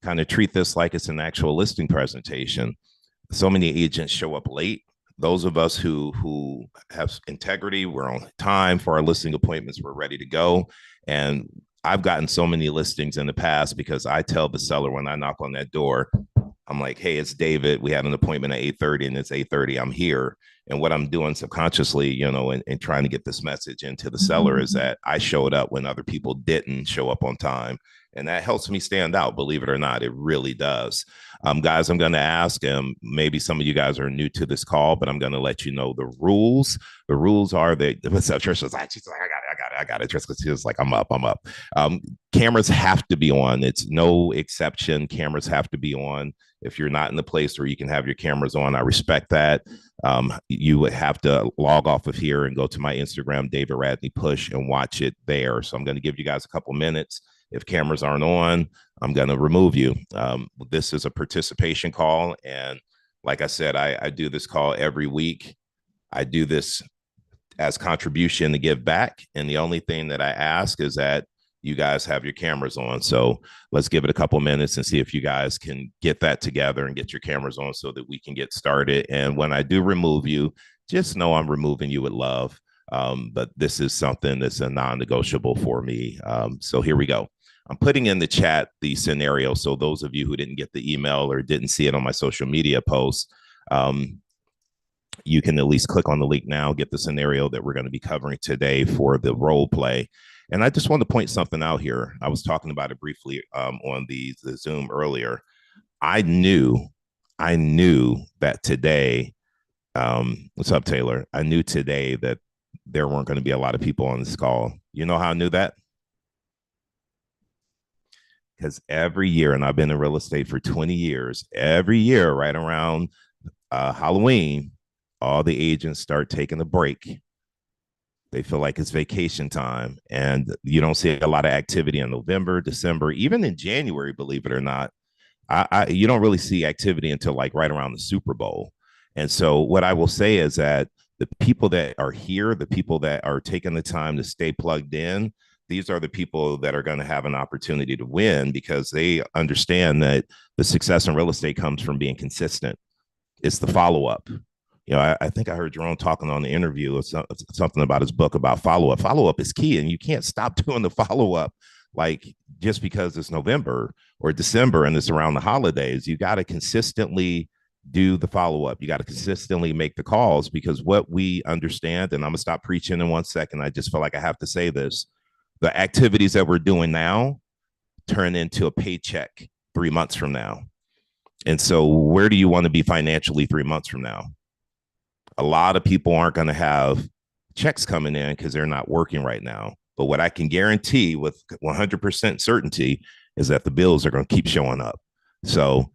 kind of treat this like it's an actual listing presentation. So many agents show up late. Those of us who have integrity, we're on time for our listing appointments, we're ready to go. And I've gotten so many listings in the past because I tell the seller when I knock on that door, I'm like, hey, it's David. We had an appointment at 8:30 and it's 8:30. I'm here. And what I'm doing subconsciously, and trying to get this message into the seller is that I showed up when other people didn't show up on time. And that helps me stand out, believe it or not. It really does. Guys, I'm going to ask, maybe some of you guys are new to this call, but I'm going to let you know the rules. The rules are that, what's up, Trish? She's like, I got it. Trish, she's like, I'm up. Cameras have to be on. It's no exception. Cameras have to be on. If you're not in the place where you can have your cameras on, I respect that. You would have to log off of here and go to my Instagram, David Radney Push, and watch it there. So I'm going to give you guys a couple minutes. If cameras aren't on, I'm going to remove you. This is a participation call. And like I said, I do this call every week. I do this as contribution to give back. And the only thing that I ask is that you guys have your cameras on. So let's give it a couple minutes and see if you guys can get that together and get your cameras on so that we can get started. And when I do remove you, just know I'm removing you with love. But this is something that's a non-negotiable for me. So here we go. I'm putting in the chat the scenario. So those of you who didn't get the email or didn't see it on my social media posts, you can at least click on the link now, get the scenario that we're going to be covering today for the role play. And I just want to point something out here. I was talking about it briefly on the Zoom earlier. I knew that today, what's up, Taylor? I knew today that there weren't going to be a lot of people on this call. You know how I knew that? Because every year, and I've been in real estate for 20 years, every year right around Halloween, all the agents start taking a break. They feel like it's vacation time, and you don't see a lot of activity in November, December, even in January, believe it or not. You don't really see activity until like right around the Super Bowl. And so what I will say is that the people that are here, the people that are taking the time to stay plugged in, these are the people that are going to have an opportunity to win because they understand that the success in real estate comes from being consistent. It's the follow-up. I think I heard Jerome talking on the interview or something about his book about follow-up. Follow-up is key, and you can't stop doing the follow-up like just because it's November or December and it's around the holidays. You got to consistently do the follow-up. You got to consistently make the calls because what we understand, and I'm going to stop preaching in 1 second. I just feel like I have to say this. The activities that we're doing now turn into a paycheck 3 months from now. And so where do you want to be financially 3 months from now? A lot of people aren't going to have checks coming in because they're not working right now. But what I can guarantee with 100% certainty is that the bills are going to keep showing up. So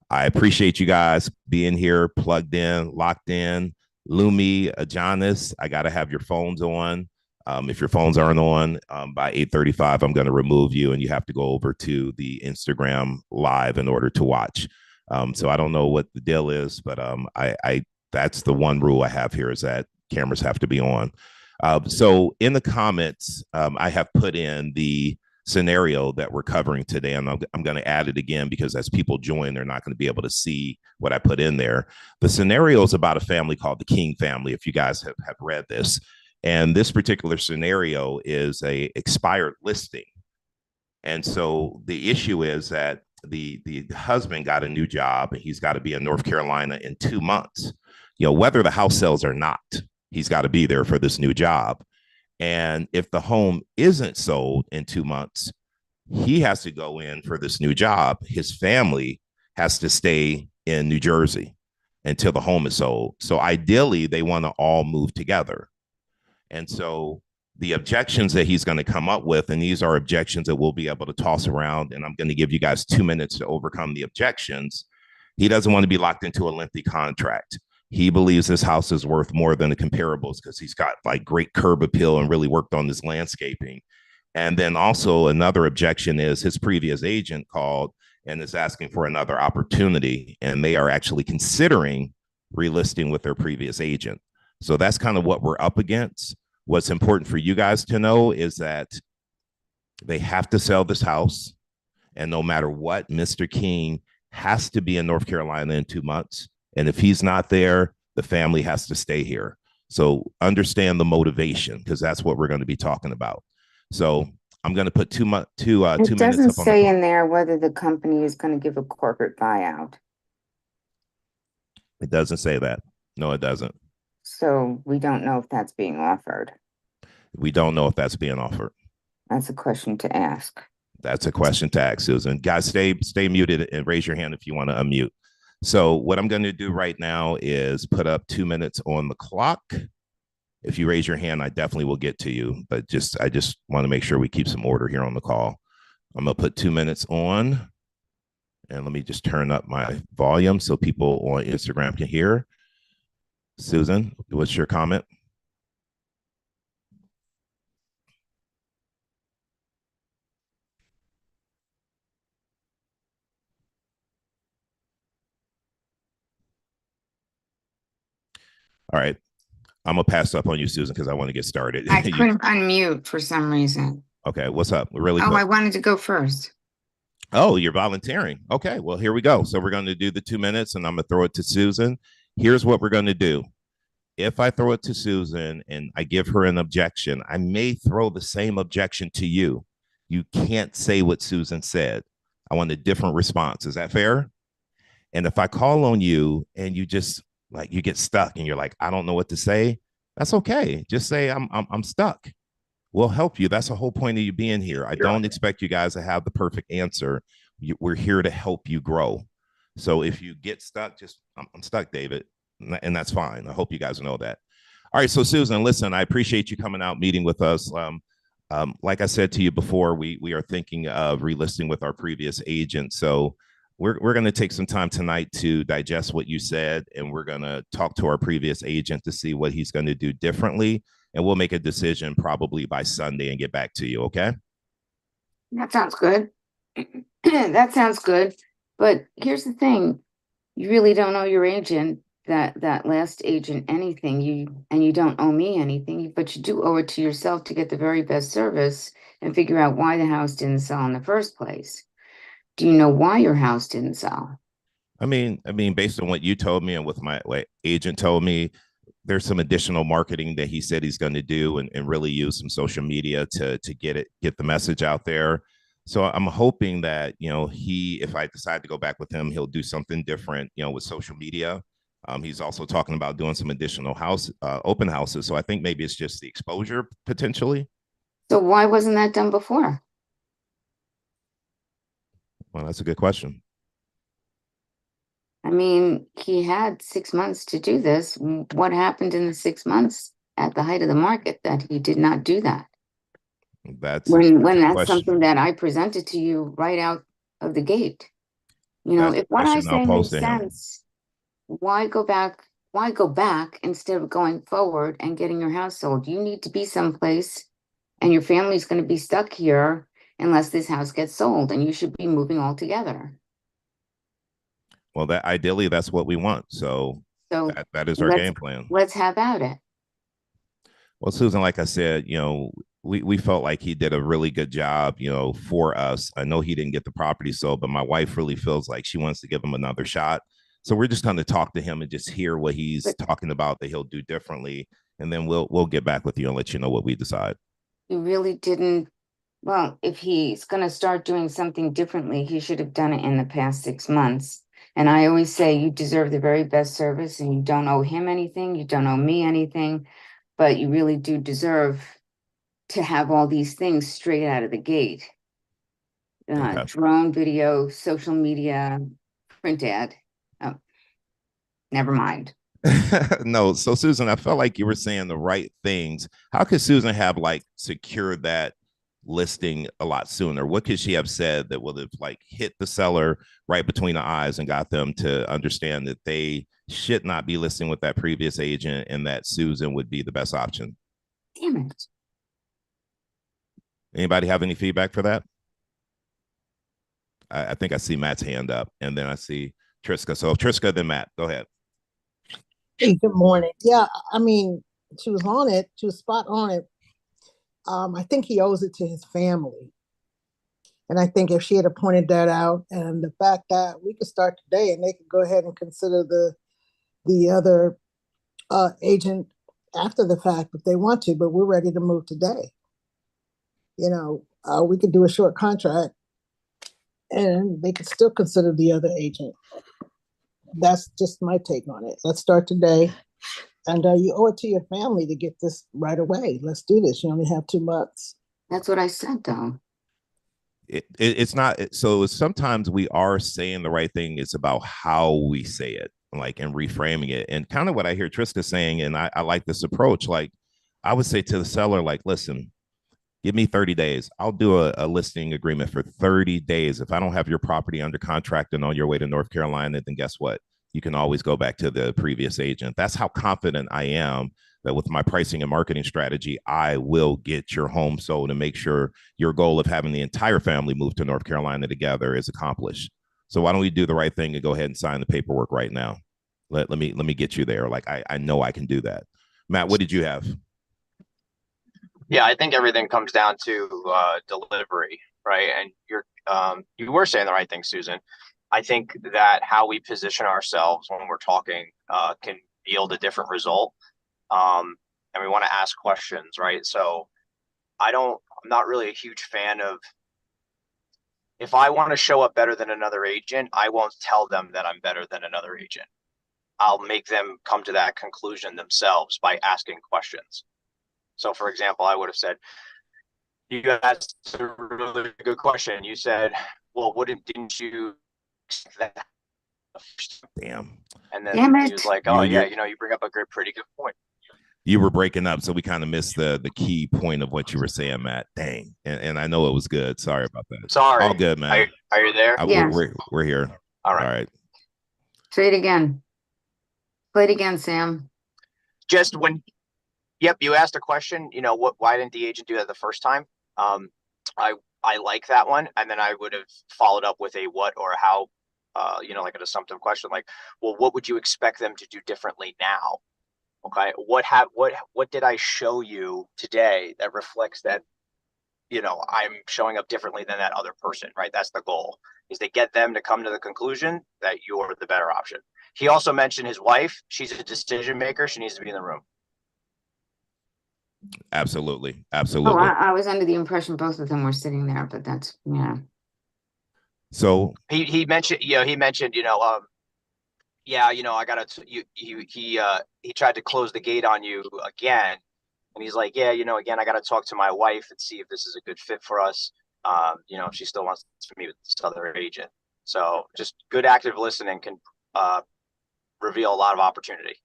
I appreciate you guys being here, plugged in, locked in. Lumi, Ajanis, I got to have your phones on. If your phones aren't on by 8:35, I'm going to remove you and you have to go over to the Instagram live in order to watch. So I don't know what the deal is, but I that's the one rule I have here is that cameras have to be on. So in the comments, I have put in the scenario that we're covering today, and I'm going to add it again because as people join, they're not going to be able to see what I put in there. The scenario is about a family called the King family, if you guys have read this. And this particular scenario is a expired listing. And so the issue is that the husband got a new job and he's got to be in North Carolina in 2 months. Whether the house sells or not, he's got to be there for this new job. And if the home isn't sold in 2 months, he has to go in for this new job. His family has to stay in New Jersey until the home is sold. So ideally, they want to all move together. And so the objections that he's going to come up with, and these are objections that we'll be able to toss around, and I'm going to give you guys 2 minutes to overcome the objections. He doesn't want to be locked into a lengthy contract. He believes this house is worth more than the comparables because he's got like great curb appeal and really worked on this landscaping. And then also another objection is his previous agent called and is asking for another opportunity, and they are actually considering relisting with their previous agent. So that's kind of what we're up against. What's important for you guys to know is that they have to sell this house And no matter what, Mr. King has to be in North Carolina in 2 months. And if he's not there, the family has to stay here. So understand the motivation, because that's what we're going to be talking about. So I'm going to put It 2 minutes doesn't up on the say clock. in there whether the company is going to give a corporate buyout. It doesn't say that. No, it doesn't. So we don't know if that's being offered. We don't know if that's being offered. That's a question to ask. That's a question to ask, Susan. Guys, stay muted and raise your hand if you want to unmute. So what I'm going to do right now is put up 2 minutes on the clock. If you raise your hand, I definitely will get to you. But I just want to make sure we keep some order here on the call. I'm going to put 2 minutes on, and let me just turn up my volume so people on Instagram can hear. Susan, what's your comment? All right. I'm gonna pass up on you, Susan, because I want to get started. I couldn't unmute for some reason. Okay, what's up? Really Oh, I quick. wanted to go first. Oh, you're volunteering. Okay, well, here we go. So we're going to do the 2 minutes, and I'm going to throw it to Susan. Here's what we're going to do. If I throw it to Susan and I give her an objection, I may throw the same objection to you. You can't say what Susan said. I want a different response. Is that fair? And if I call on you and you just like you get stuck and you're like, I don't know what to say, that's okay. Just say I'm stuck. We'll help you. That's the whole point of you being here. I don't expect you guys to have the perfect answer. We're here to help you grow. So if you get stuck, just I'm stuck, David, and that's fine. I hope you guys know that. All right, so Susan, listen, I appreciate you coming out meeting with us. Like I said to you before, we are thinking of relisting with our previous agent. So we're going to take some time tonight to digest what you said, and we're going to talk to our previous agent to see what he's going to do differently, and we'll make a decision probably by Sunday and get back to you. Okay? That sounds good. That sounds good. But here's the thing, you really don't owe your agent that last agent anything. You don't owe me anything, but you do owe it to yourself to get the very best service and figure out why the house didn't sell in the first place. Do you know why your house didn't sell? I mean, based on what you told me and what my agent told me, there's some additional marketing that he said he's going to do, and really use some social media to get the message out there. So I'm hoping that if I decide to go back with him, he'll do something different, with social media. He's also talking about doing some additional open houses. So I think maybe it's just the exposure potentially. So why wasn't that done before? Well, that's a good question. I mean, he had 6 months to do this. What happened in the 6 months at the height of the market that he did not do that? That's a When good that's something question. that I presented to you right out of the gate. That's If a what I question I'll say pose makes to him. sense, why go back? Why go back instead of going forward and getting your house sold? You need to be someplace, and your family's going to be stuck here unless this house gets sold, and you should be moving altogether. Well, that ideally that's what we want. So So that is our let's game plan. let's have at it. Well, Susan, like I said, we felt like he did a really good job, for us. I know he didn't get the property sold, but my wife really feels like she wants to give him another shot. So we're just going to talk to him and just hear what he's But talking about that he'll do differently, and then we'll get back with you and let you know what we decide. you really didn't. Well, if he's going to start doing something differently, he should have done it in the past 6 months. And I always say you deserve the very best service and you don't owe him anything, you don't owe me anything, but you really do deserve to have all these things straight out of the gate. Okay. Drone video, social media, print ad. Oh, never mind. No, so Susan, I felt like you were saying the right things. How could Susan have like secured that listing a lot sooner? What could she have said that would have like hit the seller right between the eyes and got them to understand that they should not be listing with that previous agent and that Susan would be the best option? Damn it. Anybody have any feedback for that? I think I see Matt's hand up, and then I see Triska. So Triska, then Matt, go ahead. Hey, good morning. Yeah, I mean, she was on it. She was spot on it. I think he owes it to his family And I think if she had pointed that out, and the fact that we could start today and they could go ahead and consider the other agent after the fact if they want to, but we're ready to move today. We could do a short contract and they could still consider the other agent. That's just my take on it. Let's start today. And you owe it to your family to get this right away. Let's do this. You only have 2 months. That's what I said, though. It's not. So sometimes we are saying the right thing. It's about how we say it, like, and reframing it. And kind of what I hear Trista saying, and I like this approach. Like, I would say to the seller, like, listen, give me 30 days. I'll do a listing agreement for 30 days. If I don't have your property under contract and on your way to North Carolina, then guess what? You can always go back to the previous agent. That's how confident I am that with my pricing and marketing strategy, I will get your home sold and make sure your goal of having the entire family move to North Carolina together is accomplished. So why don't we do the right thing and go ahead and sign the paperwork right now? Let me get you there. Like, I know I can do that. Matt, what did you have? Yeah, I think everything comes down to delivery, right? And you were saying the right thing, Susan. I think that how we position ourselves when we're talking can yield a different result. And we want to ask questions, right? So I'm not really a huge fan of, if I want to show up better than another agent, I won't tell them that I'm better than another agent. I'll make them come to that conclusion themselves by asking questions. So, for example, I would have said, you asked a really good question. You said, well, didn't you that? Damn. And then Damn he it. was like, oh, yeah, you bring up a pretty good point. You were breaking up, so we kind of missed the key point of what you were saying, Matt. Dang. And I know it was good. Sorry about that. Sorry. All good, man. Are you there? Yeah. We're here. All right. All right. Say it again. Play it again, Sam. Just when, yep, you asked a question, why didn't the agent do that the first time? I like that one. And then I would have followed up with a what or how, like an assumptive question, like, well, what would you expect them to do differently now? Okay. What did I show you today that reflects that, I'm showing up differently than that other person, right? That's the goal, is to get them to come to the conclusion that you're the better option. He also mentioned his wife. She's a decision maker. She needs to be in the room. Absolutely. Oh, Absolutely. I was under the impression both of them were sitting there, but that's, yeah. So he mentioned, I gotta, he tried to close the gate on you again. And he's like, yeah, again, I got to talk to my wife and see if this is a good fit for us. If she still wants to meet with this other agent. So just good active listening can reveal a lot of opportunity.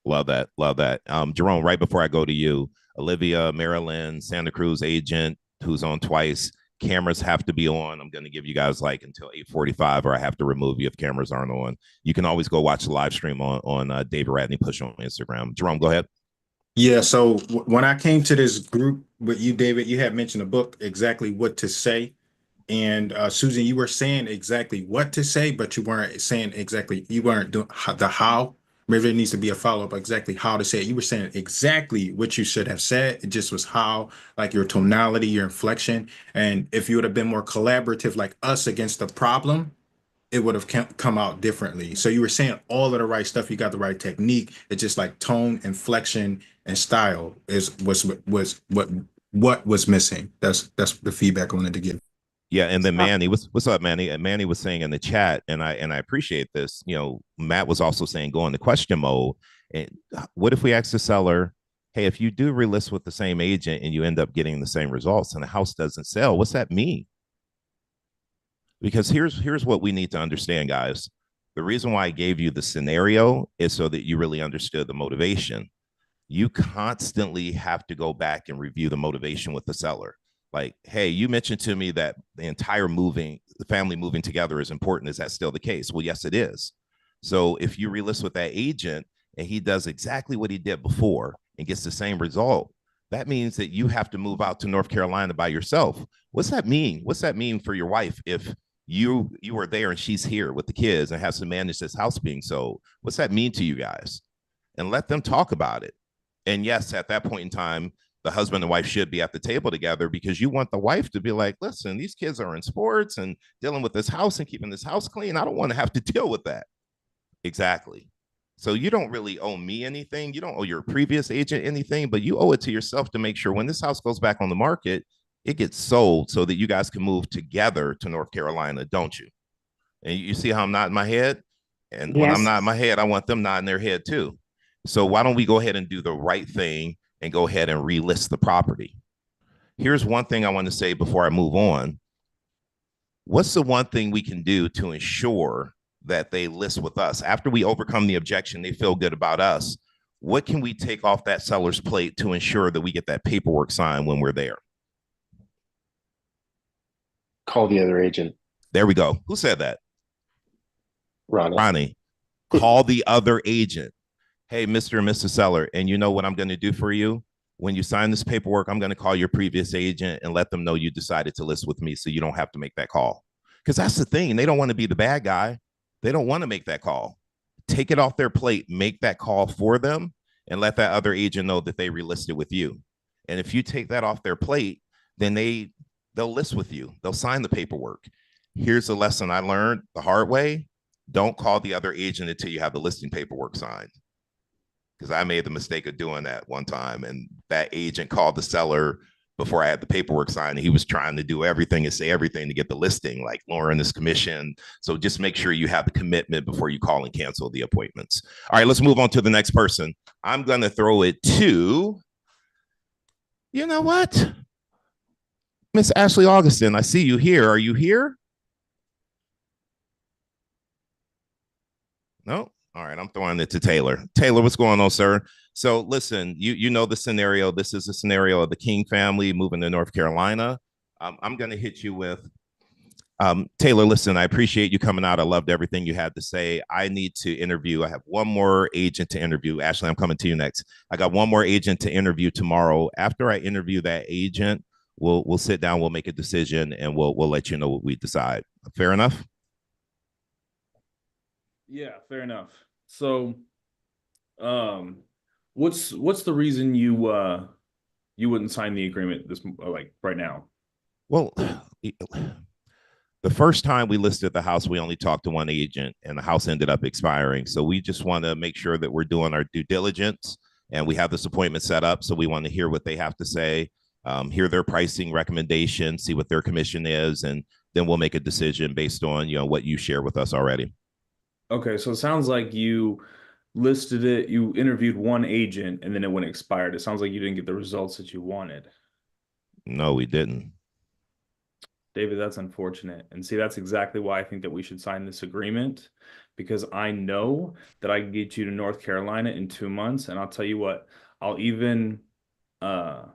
Love that. Love that. Jerome, right before I go to you, Olivia, Marilyn, Santa Cruz agent who's on twice. Cameras have to be on. I'm going to give you guys like until 8:45, or I have to remove you if cameras aren't on. You can always go watch the live stream on David Radney Push on Instagram. Jerome, go ahead. Yeah, so when I came to this group with you, David, you had mentioned a book, Exactly What to Say. And Susan, you were saying exactly what to say, but you weren't saying exactly, you weren't doing the how. Maybe there needs to be a follow-up exactly how to say it. You were saying exactly what you should have said. It just was how, like your tonality, your inflection. And if you would have been more collaborative, like us against the problem, it would have come out differently. So you were saying all of the right stuff. You got the right technique. It's just like tone, inflection, and style was what was missing. That's the feedback I wanted to give. Yeah, and then Manny, what's up, Manny? And Manny was saying in the chat, and I appreciate this. Matt was also saying go into question mode. And what if we ask the seller, hey, if you do relist with the same agent and you end up getting the same results and the house doesn't sell, what's that mean? Because here's what we need to understand, guys. The reason why I gave you the scenario is so that you really understood the motivation. You constantly have to go back and review the motivation with the seller. Like, hey, you mentioned to me that the family moving together is important. Is that still the case? Well, yes, it is. So if you relist with that agent and he does exactly what he did before and gets the same result, that means that you have to move out to North Carolina by yourself. What's that mean? What's that mean for your wife if you are there and she's here with the kids and has to manage this house being sold? What's that mean to you guys? And let them talk about it. And yes, at that point in time, the husband and wife should be at the table together, because you want the wife to be like, listen, these kids are in sports and dealing with this house and keeping this house clean. I don't want to have to deal with that. Exactly. So you don't really owe me anything. You don't owe your previous agent anything, but you owe it to yourself to make sure when this house goes back on the market, it gets sold so that you guys can move together to North Carolina, don't you? And you see how I'm nodding my head? And when I'm Yes. nodding my head, I want them nodding their head too. So why don't we go ahead and do the right thing and go ahead and relist the property? Here's one thing I want to say before I move on. What's the one thing we can do to ensure that they list with us after we overcome the objection? They feel good about us. What can we take off that seller's plate to ensure that we get that paperwork signed when we're there? Call the other agent, There we go. Who said that? Ronnie. Ronnie. Call the other agent. Hey, Mr. and Mrs. Seller, and you know what I'm going to do for you? When you sign this paperwork, I'm going to call your previous agent and let them know you decided to list with me, so you don't have to make that call. Because that's the thing. They don't want to be the bad guy. They don't want to make that call. Take it off their plate, make that call for them, and let that other agent know that they relisted with you. And if you take that off their plate, then they'll list with you. They'll sign the paperwork. Here's a lesson I learned the hard way. Don't call the other agent until you have the listing paperwork signed. Because I made the mistake of doing that one time, and that agent called the seller before I had the paperwork signed, and he was trying to do everything and say everything to get the listing, like lowering this commission. So just make sure you have the commitment before you call and cancel the appointments. All right, let's move on to the next person. I'm going to throw it to, you know what? Miss Ashley Augustin, I see you here. Are you here? No? All right, I'm throwing it to Taylor. Taylor, what's going on, sir? So listen, you know the scenario. This is a scenario of the King family moving to North Carolina. I'm going to hit you with Taylor. Listen, I appreciate you coming out. I loved everything you had to say. I need to interview. I have one more agent to interview. Ashley, I'm coming to you next. I got one more agent to interview tomorrow. After I interview that agent, we'll sit down. We'll make a decision, and we'll let you know what we decide. Fair enough? Yeah, fair enough. So, what's the reason you wouldn't sign the agreement this like right now? Well, the first time we listed the house, we only talked to one agent, and the house ended up expiring. So we just want to make sure that we're doing our due diligence, and we have this appointment set up. So we want to hear what they have to say, hear their pricing recommendation, see what their commission is, and then we'll make a decision based on what you share with us already. Okay, so it sounds like you listed it, you interviewed one agent, and then it went expired. It sounds like you didn't get the results that you wanted. No, we didn't. David, that's unfortunate. And see, that's exactly why I think that we should sign this agreement, because I know that I can get you to North Carolina in 2 months. And I'll tell you what, I'll even I'll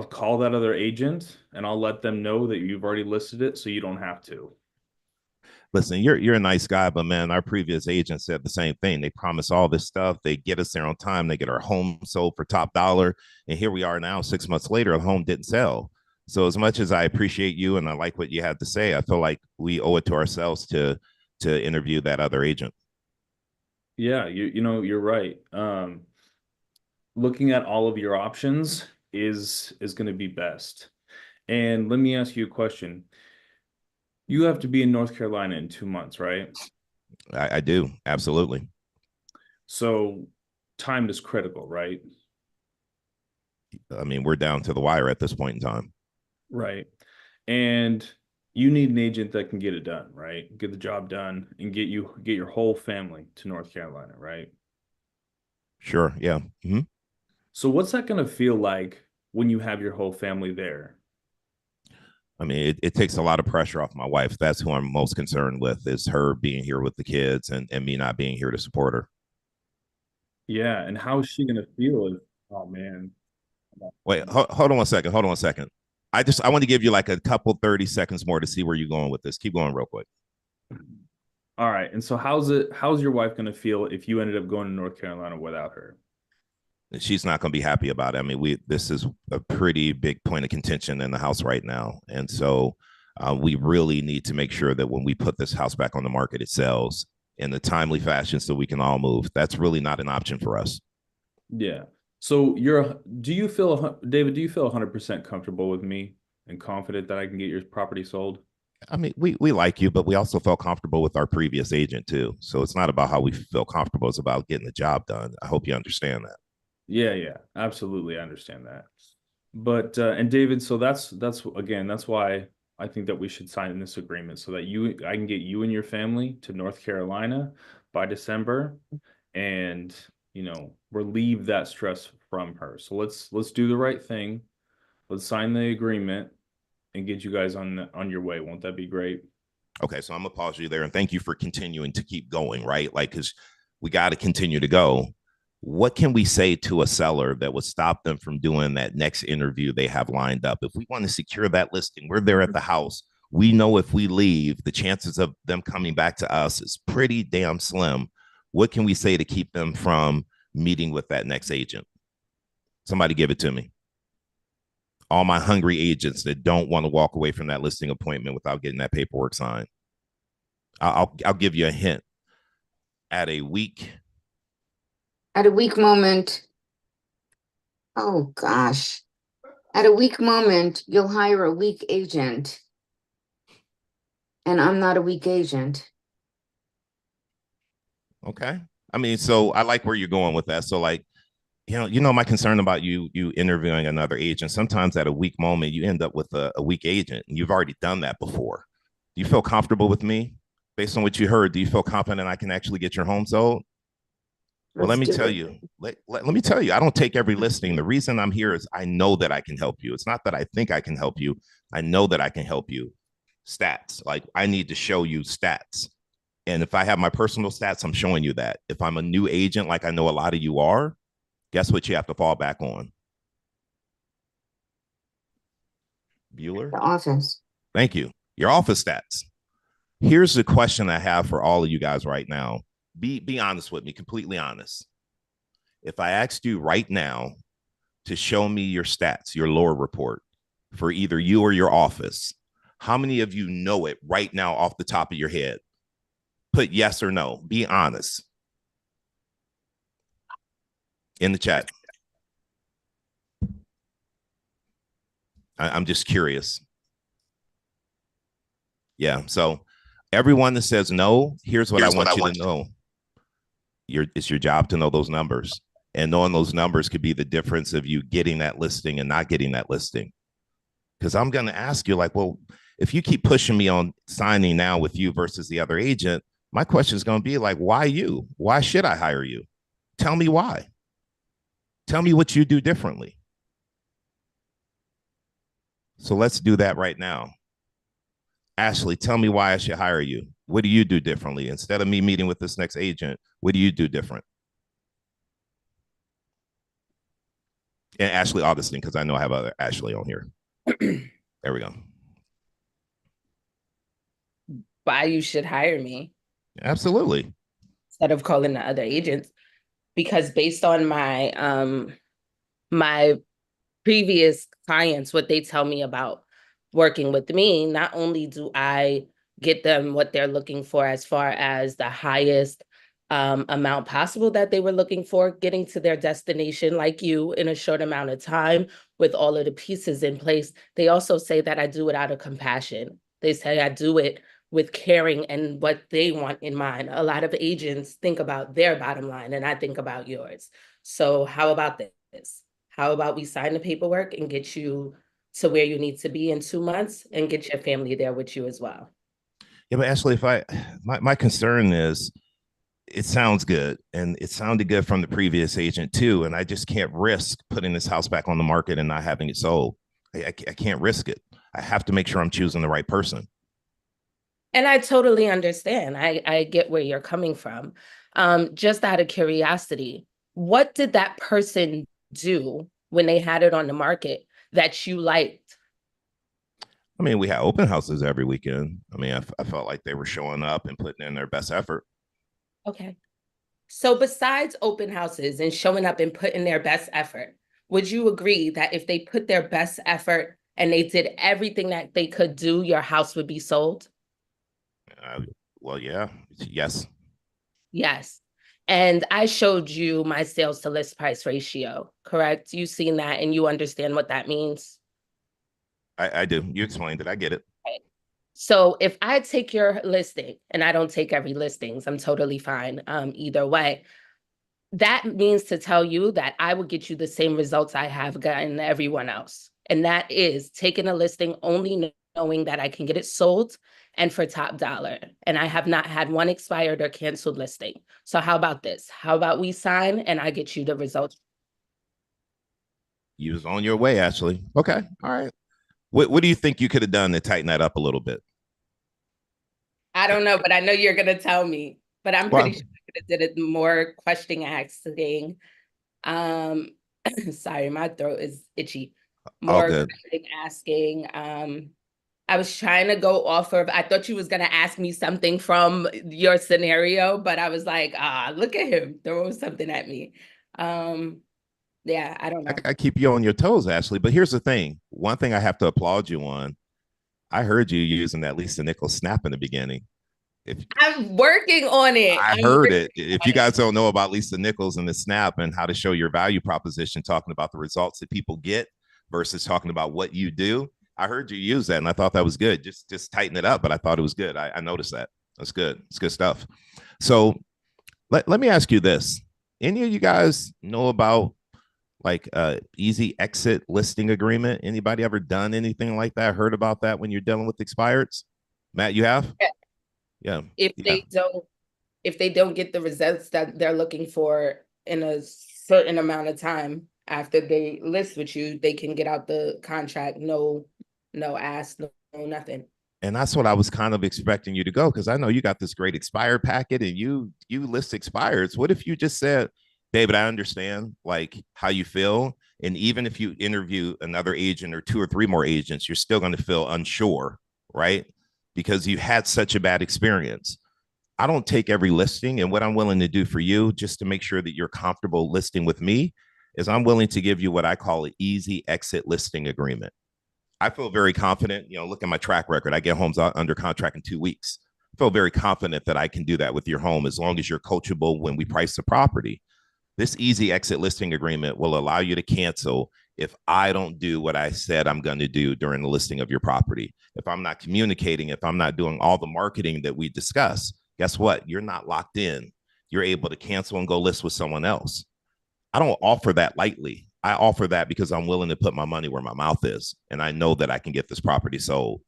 call that other agent and I'll let them know that you've already listed it so you don't have to. Listen, you're a nice guy, but man, our previous agent said the same thing. They promise all this stuff. They get us there on time. They get our home sold for top dollar. And here we are now, 6 months later, the home didn't sell. So as much as I appreciate you and I like what you had to say, I feel like we owe it to ourselves to interview that other agent. Yeah, you're right. Looking at all of your options is going to be best. And let me ask you a question. You have to be in North Carolina in 2 months, right? I do. Absolutely. So time is critical, right? I mean, we're down to the wire at this point in time. Right. And you need an agent that can get it done, right? Get the job done and get your whole family to North Carolina, right? Sure. Yeah. Mm-hmm. So what's that going to feel like when you have your whole family there? I mean, it takes a lot of pressure off my wife. That's who I'm most concerned with, is her being here with the kids and me not being here to support her. Yeah. And how is she going to feel if, oh man. Wait, hold on one second. Hold on one second. I want to give you like a couple 30 seconds more to see where you're going with this. Keep going real quick. All right. And so how's your wife going to feel if you ended up going to North Carolina without her? She's not going to be happy about it. I mean, this is a pretty big point of contention in the house right now. And so we really need to make sure that when we put this house back on the market, it sells in a timely fashion so we can all move. That's really not an option for us. Yeah. So David, do you feel 100% comfortable with me and confident that I can get your property sold? I mean, we like you, but we also felt comfortable with our previous agent too. So it's not about how we feel comfortable; it's about getting the job done. I hope you understand that. Yeah, yeah, absolutely. I understand that. But and David, so that's again, that's why I think that we should sign this agreement so that I can get you and your family to North Carolina by December and, relieve that stress from her. So let's do the right thing. Let's sign the agreement and get you guys on your way. Won't that be great? Okay, so I'm gonna pause you there and thank you for continuing to keep going, right? Like, because we got to continue to go. What can we say to a seller that would stop them from doing that next interview they have lined up? If we want to secure that listing, we're there at the house. We know if we leave, the chances of them coming back to us is pretty damn slim. What can we say to keep them from meeting with that next agent? Somebody give it to me. All my hungry agents that don't want to walk away from that listing appointment without getting that paperwork signed. I'll give you a hint. At a weak moment, oh gosh, at a weak moment, you'll hire a weak agent. And I'm not a weak agent. Okay. I mean, so I like where you're going with that. So like, my concern about you interviewing another agent. Sometimes at a weak moment, you end up with a weak agent, and you've already done that before. Do you feel comfortable with me based on what you heard? Do you feel confident I can actually get your home sold? Well, let Let's me do tell it. you. Let me tell you. I don't take every listing. The reason I'm here is I know that I can help you. It's not that I think I can help you. I know that I can help you. Stats. Like I need to show you stats. And if I have my personal stats, I'm showing you that. If I'm a new agent, like I know a lot of you are, guess what you have to fall back on? Bueller? The office. Thank you. Your office stats. Here's the question I have for all of you guys right now. Be honest with me, completely honest. If I asked you right now to show me your stats, your lore report for either you or your office, how many of you know it right now off the top of your head? Put yes or no. Be honest. In the chat. I'm just curious. Yeah. So everyone that says no, here's what I want you to know. It's your job to know those numbers. And knowing those numbers could be the difference of you getting that listing and not getting that listing. Because I'm going to ask you, like, well, if you keep pushing me on signing now with you versus the other agent, my question is going to be like, why you? Why should I hire you? Tell me why. Tell me what you do differently. So let's do that right now. Ashley, tell me why I should hire you. What do you do differently? Instead of me meeting with this next agent, what do you do different? And Ashley Augustine, because I know I have other Ashley on here. There we go. Why you should hire me Absolutely. instead of calling the other agents, because based on my previous clients, what they tell me about working with me, not only do I get them what they're looking for as far as the highest amount possible that they were looking for, getting to their destination like you in a short amount of time with all of the pieces in place, they also say that I do it out of compassion. They say I do it with caring and what they want in mind. A lot of agents think about their bottom line, and I think about yours. So how about this? How about we sign the paperwork and get you to where you need to be in 2 months and get your family there with you as well? Yeah, but Ashley, my concern is it sounds good and it sounded good from the previous agent too. And I just can't risk putting this house back on the market and not having it sold. I can't risk it. I have to make sure I'm choosing the right person. And I totally understand. I get where you're coming from. Just out of curiosity, what did that person do when they had it on the market that you liked? I mean, we had open houses every weekend. I mean, I felt like they were showing up and putting in their best effort. Okay. So besides open houses and showing up and putting their best effort, would you agree that if they put their best effort and they did everything that they could do, your house would be sold? Well, yeah, yes. Yes. And I showed you my sales to list price ratio, correct? You've seen that and you understand what that means. I do. You explained it. I get it. So if I take your listing, and I don't take every listings, I'm totally fine either way. That means to tell you that I will get you the same results I have gotten everyone else. And that is taking a listing only knowing that I can get it sold and for top dollar. And I have not had one expired or canceled listing. So how about this? How about we sign and I get you the results? You was on your way, Ashley. Okay. All right. What do you think you could have done to tighten that up a little bit? I don't know, but I know you're gonna tell me. But I'm pretty sure I could have did it more question asking. Sorry, my throat is itchy. All More good. question asking. I was trying to go off of, I thought you was gonna ask me something from your scenario, but I was like, look at him throwing something at me. Yeah, I don't know. I keep you on your toes, Ashley. But here's the thing. One thing I have to applaud you on. I heard you using that Lisa Nichols snap in the beginning. I'm working on it. I heard it. If you guys don't know about Lisa Nichols and the snap and how to show your value proposition, talking about the results that people get versus talking about what you do, I heard you use that and I thought that was good. Just tighten it up, but I thought it was good. I noticed that. That's good. It's good stuff. So let me ask you this. Any of you guys know about like easy exit listing agreement? Anybody ever done anything like that? Heard about that when you're dealing with expireds? Matt, you have? Yeah. If they don't get the results that they're looking for in a certain amount of time after they list with you, they can get out the contract. No ask, no nothing. And that's what I was kind of expecting you to go, because I know you got this great expired packet and you list expireds. What if you just said, David, I understand like how you feel. And even if you interview another agent or 2 or 3 more agents, you're still going to feel unsure, right? Because you had such a bad experience. I don't take every listing. And what I'm willing to do for you, just to make sure that you're comfortable listing with me, is I'm willing to give you what I call an easy exit listing agreement. I feel very confident, look at my track record. I get homes under contract in 2 weeks. I feel very confident that I can do that with your home as long as you're coachable when we price the property. This easy exit listing agreement will allow you to cancel if I don't do what I said I'm going to do during the listing of your property. If I'm not communicating, if I'm not doing all the marketing that we discuss, guess what? You're not locked in. You're able to cancel and go list with someone else. I don't offer that lightly. I offer that because I'm willing to put my money where my mouth is. And I know that I can get this property sold.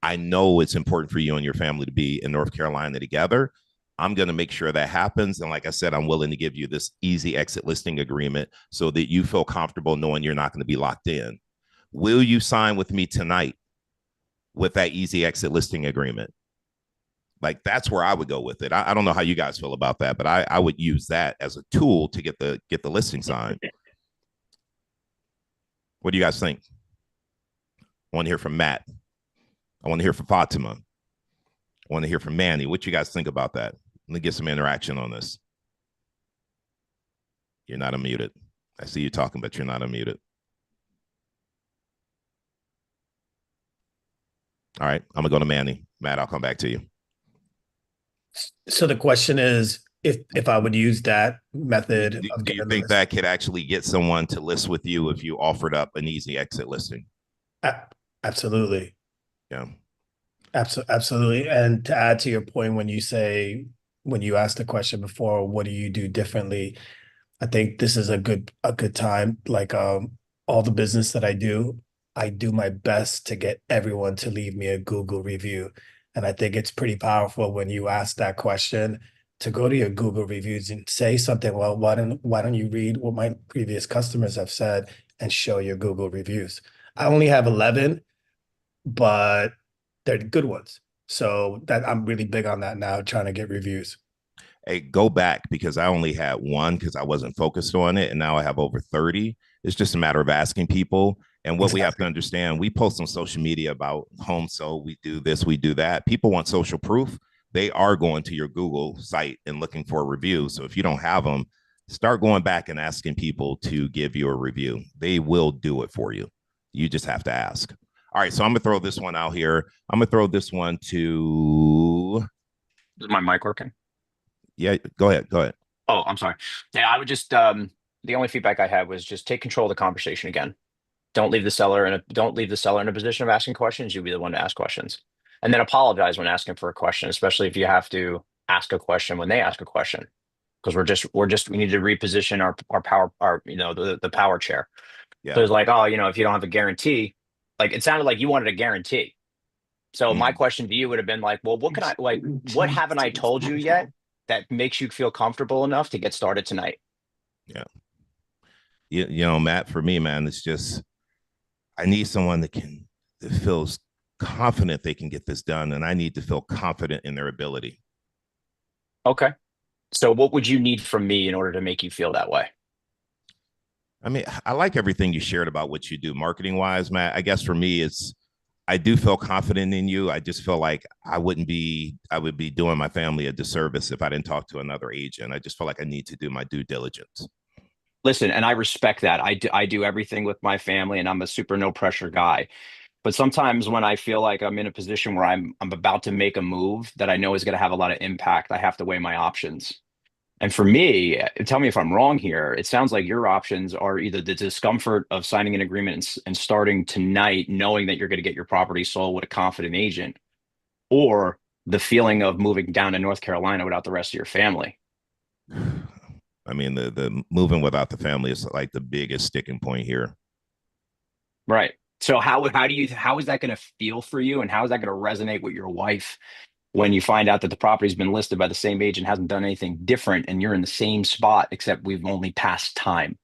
I know it's important for you and your family to be in North Carolina together. I'm going to make sure that happens. And like I said, I'm willing to give you this easy exit listing agreement so that you feel comfortable knowing you're not going to be locked in. Will you sign with me tonight with that easy exit listing agreement? Like that's where I would go with it. I don't know how you guys feel about that, but I would use that as a tool to get the listing signed. What do you guys think? I want to hear from Matt. I want to hear from Fatima. I want to hear from Manny. What you guys think about that? Let me get some interaction on this. You're not unmuted. I see you talking, but you're not unmuted. All right, I'm gonna go to Manny. Matt, I'll come back to you. So the question is, if I would use that method do you think that could actually get someone to list with you if you offered up an easy exit listing? Absolutely. Yeah. Absolutely. And to add to your point, when you asked the question before, what do you do differently? I think this is a good time. Like all the business that I do my best to get everyone to leave me a Google review. And I think it's pretty powerful when you ask that question to go to your Google reviews and say something. Well, why don't you read what my previous customers have said and show your Google reviews? I only have 11, but they're good ones. So that I'm really big on that now, trying to get reviews. Hey, go back, because I only had 1 because I wasn't focused on it. And now I have over 30. It's just a matter of asking people. And what we have to understand, we post on social media about home sold, we do this, we do that. People want social proof. They are going to your Google site and looking for a review. So if you don't have them, start going back and asking people to give you a review. They will do it for you. You just have to ask. All right, so I'm going to throw this one out here. I'm going to throw this one to... Is my mic working? Yeah, go ahead. I'm sorry. Yeah, I would just the only feedback I had was just take control of the conversation again. Don't leave the seller in a position of asking questions. You'll be the one to ask questions. And then apologize when asking for a question, especially if you have to ask a question when they ask a question. Because we need to reposition our power, the power chair. So Yeah. it's like, oh, if you don't have a guarantee, like it sounded like you wanted a guarantee. So my Mm. question to you would have been like, well, what haven't I told you yet that makes you feel comfortable enough to get started tonight? Yeah. Matt, for me, man, it's just I need someone that feels confident they can get this done, and I need to feel confident in their ability. Okay. So what would you need from me in order to make you feel that way? I mean, I like everything you shared about what you do marketing wise, Matt. I guess for me, I do feel confident in you. I just feel like I would be doing my family a disservice if I didn't talk to another agent. I just feel like I need to do my due diligence. Listen, and I respect that. I do everything with my family, and I'm a super no pressure guy. But sometimes when I feel like I'm in a position where I'm about to make a move that I know is going to have a lot of impact, I have to weigh my options. And for me, tell me if I'm wrong here, it sounds like your options are either the discomfort of signing an agreement and starting tonight, knowing that you're going to get your property sold with a confident agent, or the feeling of moving down to North Carolina without the rest of your family. I mean, the moving without the family is like the biggest sticking point here. Right. So how is that going to feel for you, and how is that going to resonate with your wife when you find out that the property's been listed by the same agent, hasn't done anything different, and you're in the same spot except we've only passed time?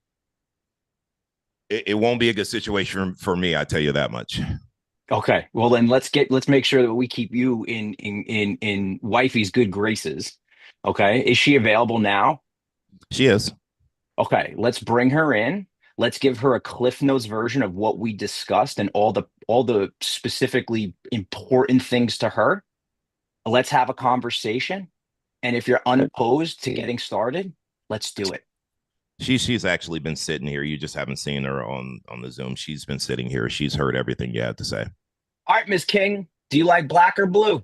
It won't be a good situation for me, I tell you that much. Okay. Well, then let's make sure that we keep you in wifey's good graces. Okay. Is she available now? She is. Okay. Let's bring her in. Let's give her a Cliff Notes version of what we discussed and all the specifically important things to her. Let's have a conversation. And if you're unopposed to getting started, let's do it. She's actually been sitting here. You just haven't seen her on the Zoom. She's been sitting here. She's heard everything you had to say. All right, Miss King, do you like black or blue?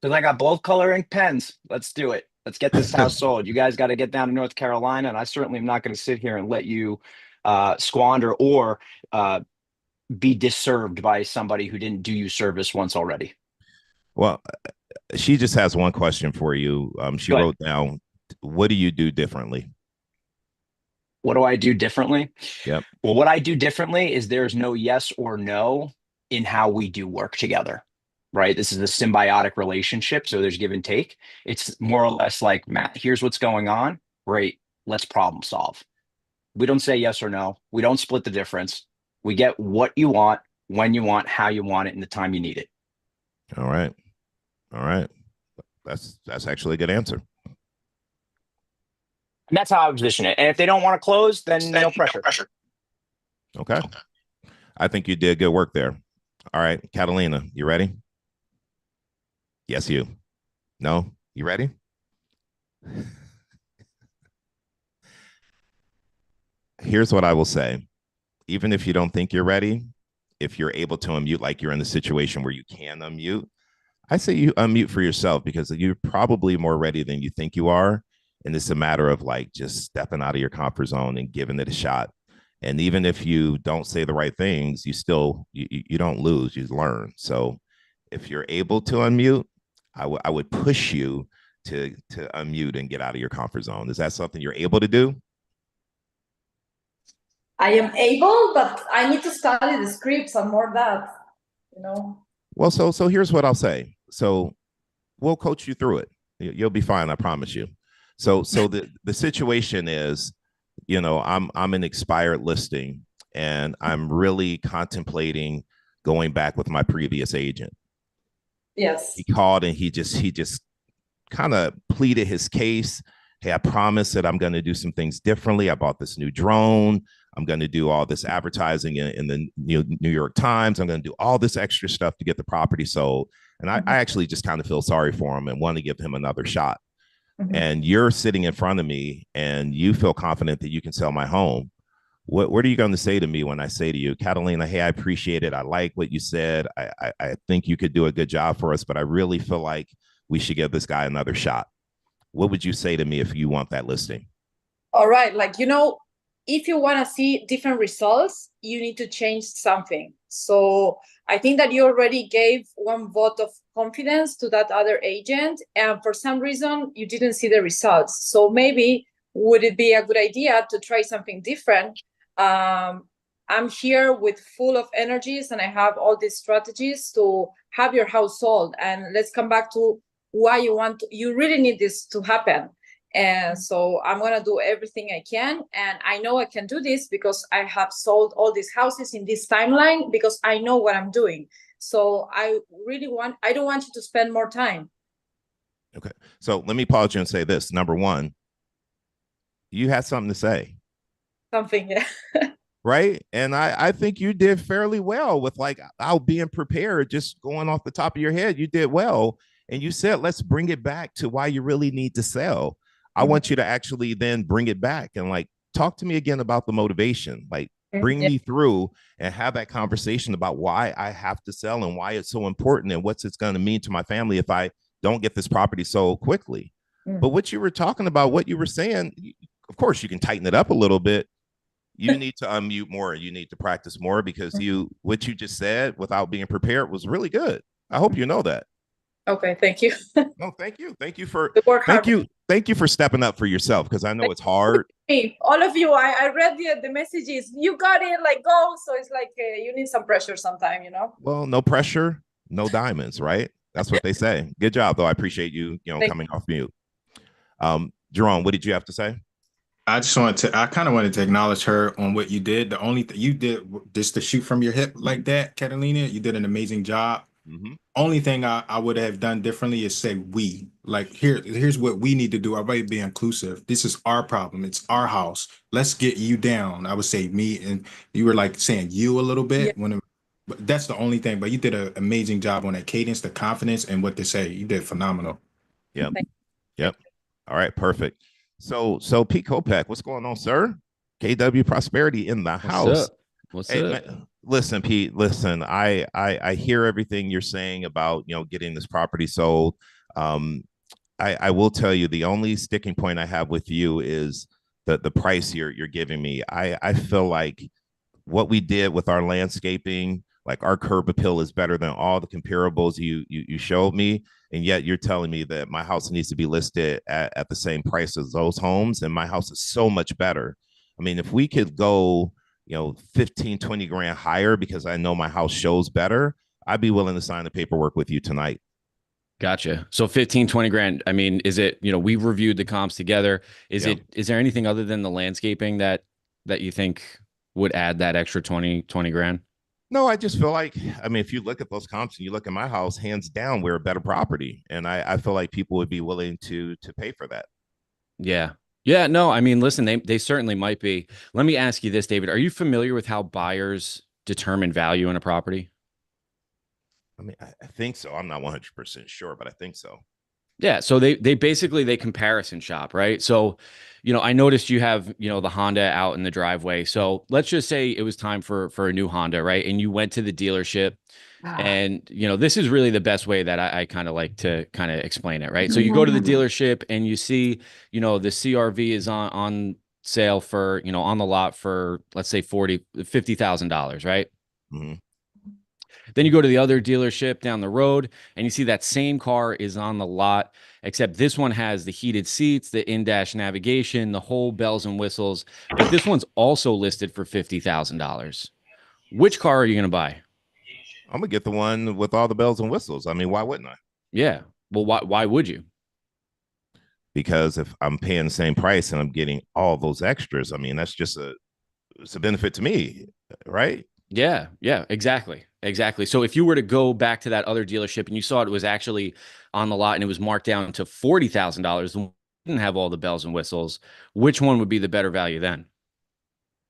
Because I got both color ink pens. Let's do it. Let's get this house sold. You guys got to get down to North Carolina, and I certainly am not going to sit here and let you squander or be disserved by somebody who didn't do you service once already. Well, she just has one question for you. She wrote down, what do you do differently? What do I do differently? Yep. Well, what I do differently is there's no yes or no in how we do work together, right? This is a symbiotic relationship. So there's give and take. It's more or less like, Matt, here's what's going on. Great. Let's problem solve. We don't say yes or no. We don't split the difference. We get what you want, when you want, how you want it, and the time you need it. All right. All right. That's actually a good answer. And that's how I position it. And if they don't want to close, then no pressure. Okay. I think you did good work there. All right, Catalina, you ready? Yes, you. No, you ready? Here's what I will say. Even if you don't think you're ready, if you're able to unmute, like you're in the situation where you can unmute, I say you unmute for yourself, because you're probably more ready than you think you are. And it's a matter of like just stepping out of your comfort zone and giving it a shot. And even if you don't say the right things, you don't lose, you learn. So if you're able to unmute, I would push you to unmute and get out of your comfort zone. Is that something you're able to do? I am able, but I need to study the scripts and more that, Well, so here's what I'll say. So we'll coach you through it. You'll be fine, I promise you. So the situation is, I'm an expired listing, and I'm really contemplating going back with my previous agent. Yes. He called and he just kind of pleaded his case. Hey, I promise that I'm going to do some things differently. I bought this new drone. I'm going to do all this advertising in the New York Times. I'm going to do all this extra stuff to get the property sold. And I actually just kind of feel sorry for him and want to give him another shot. And you're sitting in front of me and you feel confident that you can sell my home. What are you going to say to me when I say to you, Catalina, hey, I appreciate it. I like what you said. I think you could do a good job for us, but I really feel like we should give this guy another shot. What would you say to me if you want that listing? All right, like, if you want to see different results, you need to change something. So I think that you already gave one vote of confidence to that other agent, and for some reason you didn't see the results. So maybe would it be a good idea to try something different? I'm here with full of energies, and I have all these strategies to have your house sold. And let's come back to why you really need this to happen. And so I'm going to do everything I can. And I know I can do this because I have sold all these houses in this timeline, because I know what I'm doing. So I don't want you to spend more time. Okay. So let me pause you and say this. Number one, you had something to say. Something, yeah. Right. And I think you did fairly well with like out being prepared, just going off the top of your head. You did well. And you said, let's bring it back to why you really need to sell. I want you to actually then bring it back and like talk to me again about the motivation, like bring me through and have that conversation about why I have to sell and why it's so important and what's it's going to mean to my family if I don't get this property sold quickly. But what you were talking about, what you were saying, of course, you can tighten it up a little bit. You need to unmute more. You need to practice more because what you just said without being prepared was really good. I hope you know that. Okay, thank you. No, thank you. Thank you for stepping up for yourself, because I know it's hard. Hey, all of you, I read the messages. You got it, like, go. So it's like you need some pressure sometime, Well, no pressure, no diamonds, right? That's what they say. Good job, though. I appreciate you, coming off mute. Jerome, what did you have to say? I kind of wanted to acknowledge her on what you did. The only thing you did just to shoot from your hip like that, Catalina, you did an amazing job. Only thing I would have done differently is say we. Like, here's what we need to do. Everybody be inclusive. This is our problem. It's our house. Let's get you down. I would say me, and you were like saying you a little bit but that's the only thing. But you did an amazing job on that cadence, the confidence, and what to say. You did phenomenal. Yep. All right, perfect. So Pete Kopeck, what's going on, sir? KW Prosperity in the house. What's up? Man, listen, Pete, listen, I hear everything you're saying about, getting this property sold. I will tell you the only sticking point I have with you is the price you're giving me. I feel like what we did with our landscaping, like our curb appeal is better than all the comparables you showed me. And yet you're telling me that my house needs to be listed at the same price as those homes. And my house is so much better. I mean, if we could go, 15, 20 grand higher because I know my house shows better, I'd be willing to sign the paperwork with you tonight. Gotcha. So 15, 20 grand. I mean, is it, we reviewed the comps together. Is there anything other than the landscaping that you think would add that extra 20 grand? No, I just feel like, if you look at those comps and you look at my house, hands down, we're a better property. And I feel like people would be willing to pay for that. Yeah. Yeah. No, I mean, listen, they certainly might be. Let me ask you this, David. Are you familiar with how buyers determine value in a property? I think so. I'm not 100% sure, but I think so. Yeah. So they basically, they comparison shop, right? So, I noticed you have, the Honda out in the driveway. So let's just say it was time for a new Honda, right? And you went to the dealership and, this is really the best way that I kind of like to kind of explain it, right? So you go to the dealership and you see, the CRV is on sale for, on the lot for, let's say $50,000, right? Then you go to the other dealership down the road and you see that same car is on the lot, except this one has the heated seats, the in-dash navigation, the whole bells and whistles, but this one's also listed for $50,000. Which car are you going to buy? I'm going to get the one with all the bells and whistles. I mean, why wouldn't I? Yeah. Well, why would you? Because if I'm paying the same price and I'm getting all those extras, I mean, that's just it's a benefit to me, right? Yeah, exactly. So if you were to go back to that other dealership and you saw it was actually on the lot and it was marked down to $40,000 and didn't have all the bells and whistles, which one would be the better value then?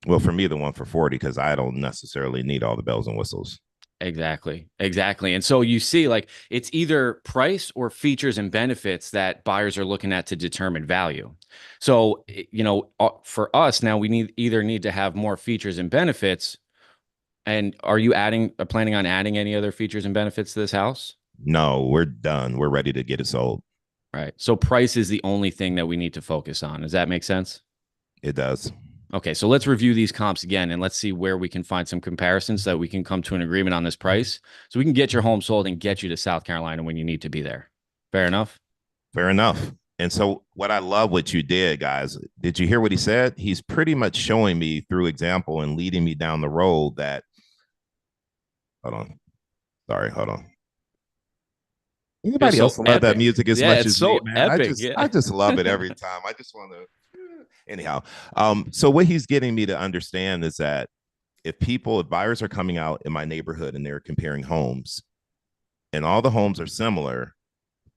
Well, for me, the one for 40, because I don't necessarily need all the bells and whistles. Exactly. And so you see, like, it's either price or features and benefits that buyers are looking at to determine value. So, for us now, we need to have more features and benefits. And are you planning on adding any other features and benefits to this house? No, we're done. We're ready to get it sold. Right. So price is the only thing that we need to focus on. Does that make sense? It does. Okay, so let's review these comps again and let's see where we can find some comparisons so that we can come to an agreement on this price so we can get your home sold and get you to South Carolina when you need to be there. Fair enough? Fair enough. And so what I love what you did, guys, did you hear what he said? He's pretty much showing me through example and leading me down the road that, hold on. Sorry, hold on. Anybody so else love that epic. music as Yeah, much it's as so me, man? epic. Yeah. I just love it every time. I just want to anyhow. So what he's getting me to understand is that if buyers are coming out in my neighborhood and they're comparing homes, and all the homes are similar,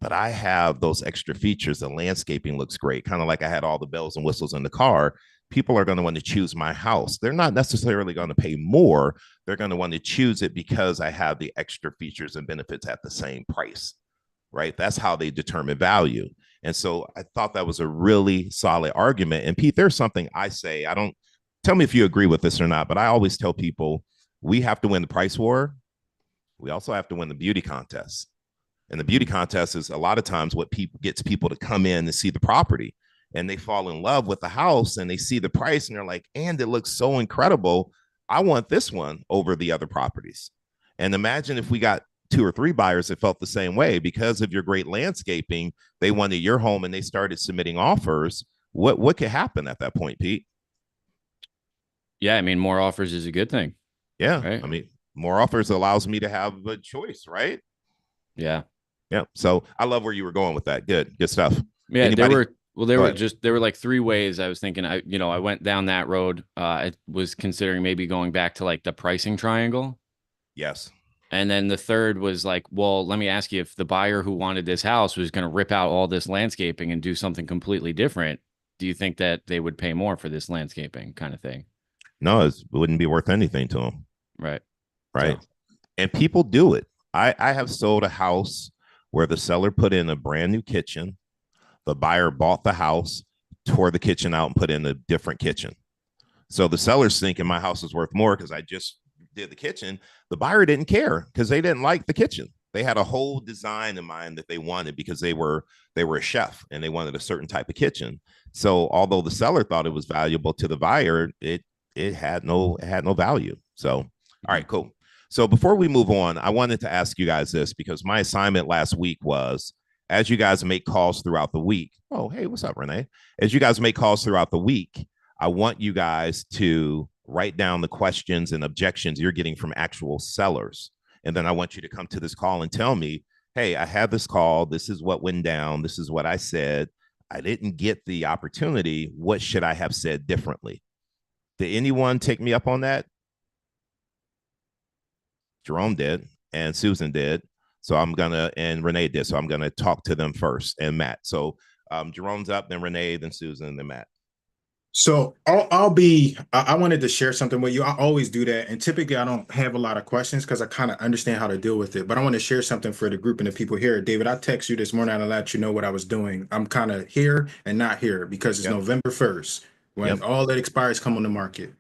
but I have those extra features. The landscaping looks great, kind of like I had all the bells and whistles in the car. People are going to want to choose my house. They're not necessarily going to pay more. They're going to want to choose it because I have the extra features and benefits at the same price, right? That's how they determine value. And so I thought that was a really solid argument. And Pete, there's something I say, I don't, tell me if you agree with this or not, but I always tell people we have to win the price war. We also have to win the beauty contest. And the beauty contest is a lot of times what gets people to come in and see the property, and they fall in love with the house and they see the price and they're like, and it looks so incredible. I want this one over the other properties. And imagine if we got 2 or 3 buyers that felt the same way because of your great landscaping. They wanted your home and they started submitting offers. What could happen at that point, Pete? Yeah, I mean, more offers is a good thing. Yeah, right? I mean, more offers allows me to have a choice, right? Yeah. Yeah. So I love where you were going with that. Good stuff. Yeah, Anybody? there were like 3 ways I was thinking. I went down that road. I was considering maybe going back to like the pricing triangle. Yes. And then the third was like, well, let me ask you, if the buyer who wanted this house was going to rip out all this landscaping and do something completely different, do you think that they would pay more for this landscaping kind of thing? No, it wouldn't be worth anything to them. Right. Right. So. And people do it. I have sold a house where the seller put in a brand new kitchen. The buyer bought the house, tore the kitchen out, and put in a different kitchen. So the seller's thinking my house is worth more because I just did the kitchen. The buyer didn't care because they didn't like the kitchen. They had a whole design in mind that they wanted because they were a chef and they wanted a certain type of kitchen. So although the seller thought it was valuable to the buyer, it had no value. So all right, cool. So before we move on, I wanted to ask you guys this because my assignment last week was, as you guys make calls throughout the week. Oh, hey, what's up, Renee? As you guys make calls throughout the week, I want you guys to write down the questions and objections you're getting from actual sellers. And then I want you to come to this call and tell me, hey, I had this call. This is what went down. This is what I said. I didn't get the opportunity. What should I have said differently? Did anyone take me up on that? Jerome did, and Susan did. So and Renee did. So I'm gonna talk to them first, and Matt. So Jerome's up, then Renee, then Susan, then Matt. So I wanted to share something with you. I always do that. And typically I don't have a lot of questions because I kind of understand how to deal with it. But I want to share something for the group and the people here. David, I text you this morning to let you know what I was doing. I'm kind of here and not here because it's November 1st when all that expires come on the market.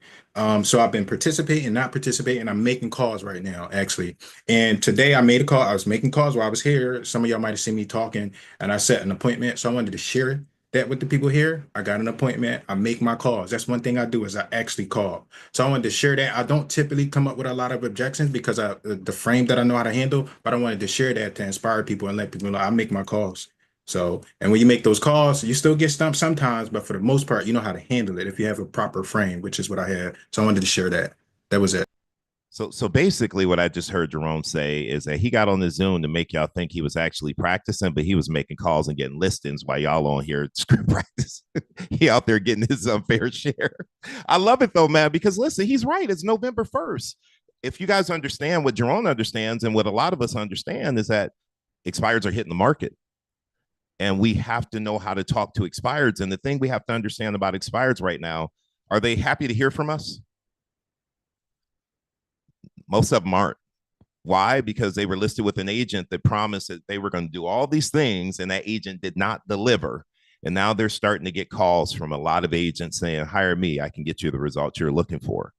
So I've been participating, not participating. I'm making calls right now, actually. And today I made a call. I was making calls while I was here. Some of y'all might have seen me talking and I set an appointment. So I wanted to share that with the people here. I got an appointment. I make my calls. That's one thing I do is I actually call. So I wanted to share that. I don't typically come up with a lot of objections because the frame that I know how to handle, but I wanted to share that to inspire people and let people know I make my calls. So, and when you make those calls, you still get stumped sometimes, but for the most part, you know how to handle it if you have a proper frame, which is what I had. So I wanted to share that. That was it. So basically what I just heard Jerome say is that he got on the Zoom to make y'all think he was actually practicing, but he was making calls and getting listings while y'all on here script practice. He out there getting his unfair share. I love it though, man, because listen, he's right. It's November 1st. If you guys understand what Jerome understands and what a lot of us understand is that expireds are hitting the market. And we have to know how to talk to expireds. And the thing we have to understand about expireds right now, are they happy to hear from us? Most of them aren't. Why? Because they were listed with an agent that promised that they were going to do all these things and that agent did not deliver. And now they're starting to get calls from a lot of agents saying, hire me, I can get you the results you're looking for.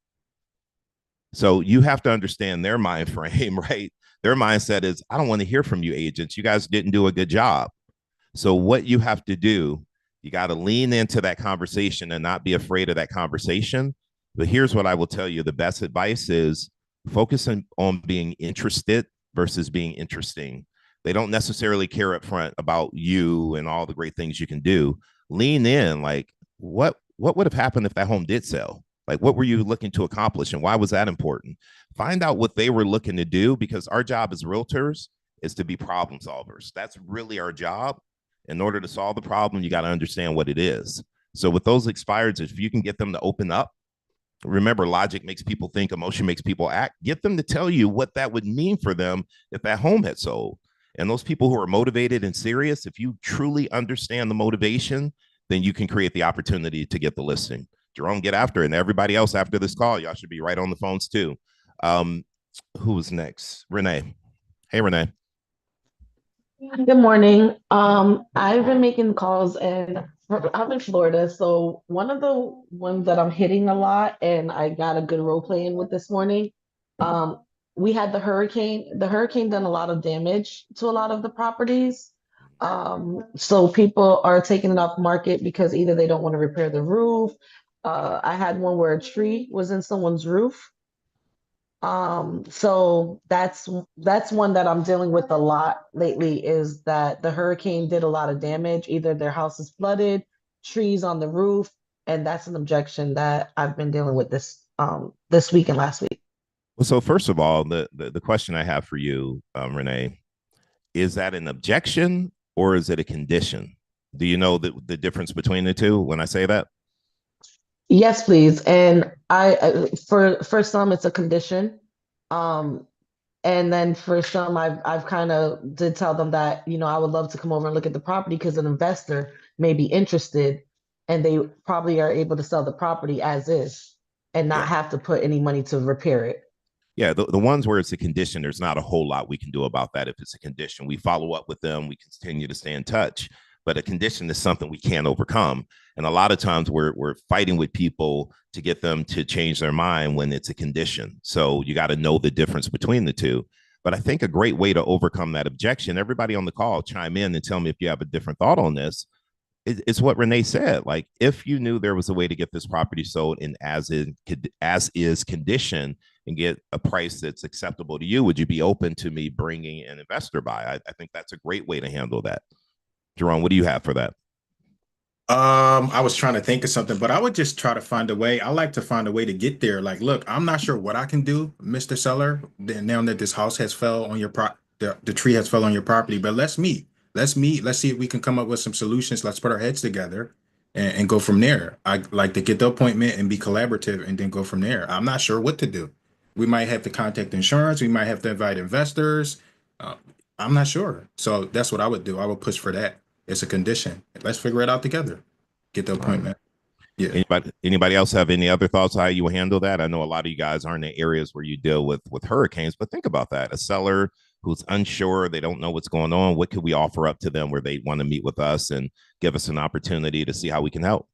So you have to understand their mind frame, right? Their mindset is, I don't want to hear from you agents. You guys didn't do a good job. So what you have to do You got to lean into that conversation and not be afraid of that conversation. But here's what I will tell you. The best advice is focusing on being interested versus being interesting. They don't necessarily care up front about you and all the great things you can do. Lean in, like what would have happened if that home did sell? Like, what were you looking to accomplish and why was that important? Find out what they were looking to do, because our job as realtors is to be problem solvers. That's really our job. In order to solve the problem, you got to understand what it is. So with those expireds, if you can get them to open up, remember, logic makes people think, emotion makes people act. Get them to tell you what that would mean for them if that home had sold. And those people who are motivated and serious, if you truly understand the motivation, then you can create the opportunity to get the listing. Jerome, get after it. And everybody else after this call, y'all should be right on the phones too. Who was next? Renee. Hey, Renee. Good morning. I've been making calls and I'm in Florida. So one of the ones that I'm hitting a lot and I got a good role play in with this morning. We had the hurricane. The hurricane done a lot of damage to a lot of the properties. So people are taking it off market because either they don't want to repair the roof. I had one where a tree was in someone's roof. So that's one that I'm dealing with a lot lately, is that the hurricane did a lot of damage. Either their house is flooded, trees on the roof, and that's an objection that I've been dealing with this week and last week. Well, so first of all, the question I have for you, Renee, is that an objection or is it a condition? Do you know the difference between the two when I say that? Yes, please. And for some it's a condition. Um, and then for some I've kind of did tell them that, I would love to come over and look at the property because an investor may be interested and they probably are able to sell the property as is and not Yeah. have to put any money to repair it. Yeah, the ones where it's a condition, there's not a whole lot we can do about that. If it's a condition, we follow up with them, we continue to stay in touch. But a condition is something we can't overcome. And a lot of times we're fighting with people to get them to change their mind when it's a condition. So you got to know the difference between the two. But I think a great way to overcome that objection, everybody on the call, chime in and tell me if you have a different thought on this. It's what Renee said. Like, if you knew there was a way to get this property sold in as is condition and get a price that's acceptable to you, would you be open to me bringing an investor by? I think that's a great way to handle that. Jerome, what do you have for that? I was trying to think of something, but I would just try to find a way. I like to find a way to get there. Like, look, I'm not sure what I can do, Mr. Seller. Now that this house has fell on your the tree has fell on your property, but let's meet. Let's meet. Let's see if we can come up with some solutions. Let's put our heads together and go from there. I like to get the appointment and be collaborative and then go from there. I'm not sure what to do. We might have to contact insurance. We might have to invite investors. Uh, I'm not sure. So that's what I would do. I would push for that. It's a condition. Let's figure it out together. Get the appointment. Yeah. Anybody else have any other thoughts how you handle that? I know a lot of you guys aren't in areas where you deal with hurricanes, but think about that. A seller who's unsure, they don't know what's going on. What could we offer up to them where they want to meet with us and give us an opportunity to see how we can help?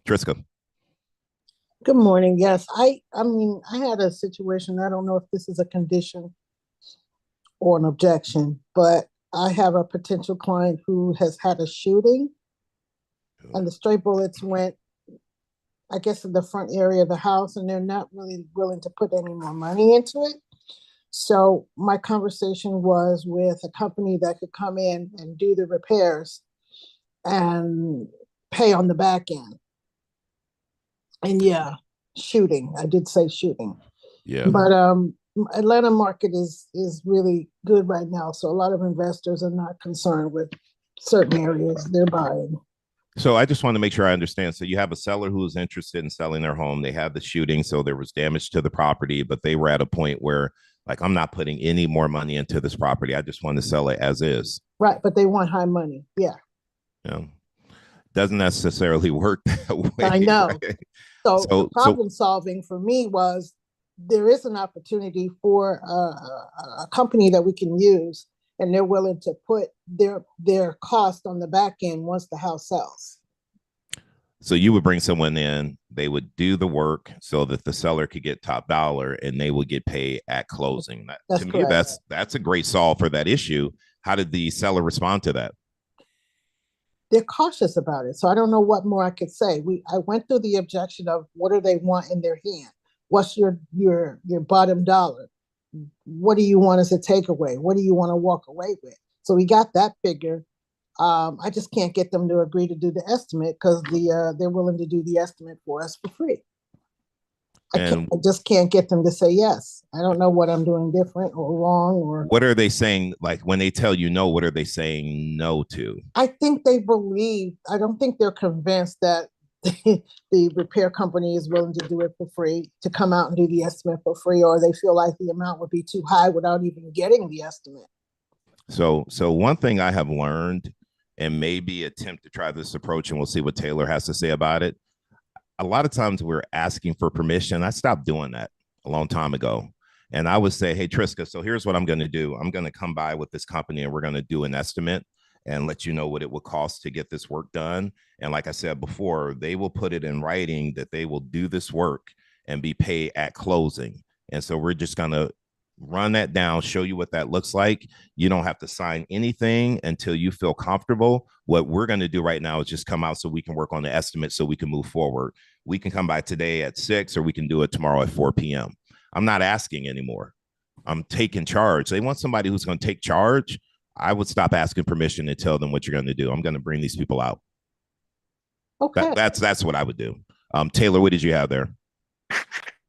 Triska. Good morning. Yes, I mean, I had a situation. I don't know if this is a condition or an objection, but I have a potential client who has had a shooting and the stray bullets went, I guess, in the front area of the house, and they're not really willing to put any more money into it. So my conversation was with a company that could come in and do the repairs and pay on the back end. And yeah, shooting. I did say shooting. Yeah. But Atlanta market is really good right now. So a lot of investors are not concerned with certain areas they're buying. So I just want to make sure I understand. So you have a seller who is interested in selling their home. They had the shooting, so there was damage to the property, but they were at a point where, like, I'm not putting any more money into this property. I just want to sell it as is. Right, but they want high money. Yeah. Yeah. Doesn't necessarily work that way. I know. Right? So the problem solving for me was there is an opportunity for a company that we can use, and they're willing to put their cost on the back end once the house sells. So you would bring someone in, they would do the work so that the seller could get top dollar and they would get paid at closing. That, That's to me, correct. that's a great solve for that issue. How did the seller respond to that? They're cautious about it. So I don't know what more I could say. I went through the objection of what do they want in their hand? What's your bottom dollar? What do you want as a takeaway? What do you want to walk away with? So we got that figure. I just can't get them to agree to do the estimate because they're willing to do the estimate for us for free. I just can't get them to say yes. I don't know what I'm doing different or wrong or. What are they saying? Like when they tell you no, what are they saying no to? I think they believe. I don't think they're convinced that the repair company is willing to do it for free, to come out and do the estimate for free, or they feel like the amount would be too high without even getting the estimate. So one thing I have learned, and maybe attempt to try this approach, and we'll see what Taylor has to say about it. A lot of times we're asking for permission. I stopped doing that a long time ago. And I would say, hey, Triska, so here's what I'm going to do. I'm going to come by with this company and we're going to do an estimate and let you know what it would cost to get this work done. And like I said before, they will put it in writing that they will do this work and be paid at closing. And so we're just going to run that down, show you what that looks like. You don't have to sign anything until you feel comfortable. What we're going to do right now is just come out so we can work on the estimate so we can move forward. We can come by today at 6 or we can do it tomorrow at 4 p.m. I'm not asking anymore. I'm taking charge. They want somebody who's going to take charge. I would stop asking permission and tell them what you're going to do. I'm going to bring these people out. Okay. That's what I would do. Taylor, what did you have there?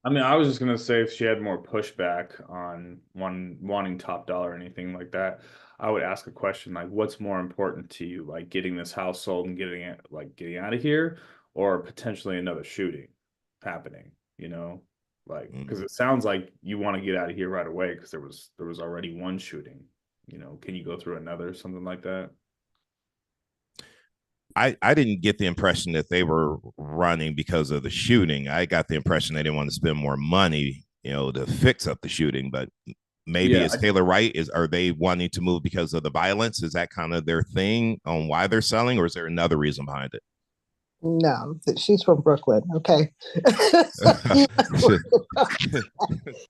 I mean, I was just gonna say if she had more pushback on wanting top dollar or anything like that, I would ask a question like, "What's more important to you, like getting this house sold and getting out of here, or potentially another shooting happening?" You know, like because it sounds like you want to get out of here right away because there was already one shooting. You know, can you go through another, something like that? I didn't get the impression that they were running because of the shooting. I got the impression they didn't want to spend more money, to fix up the shooting. But maybe is Taylor right? Are they wanting to move because of the violence? Is that kind of their thing on why they're selling, or is there another reason behind it? No, she's from Brooklyn. Okay.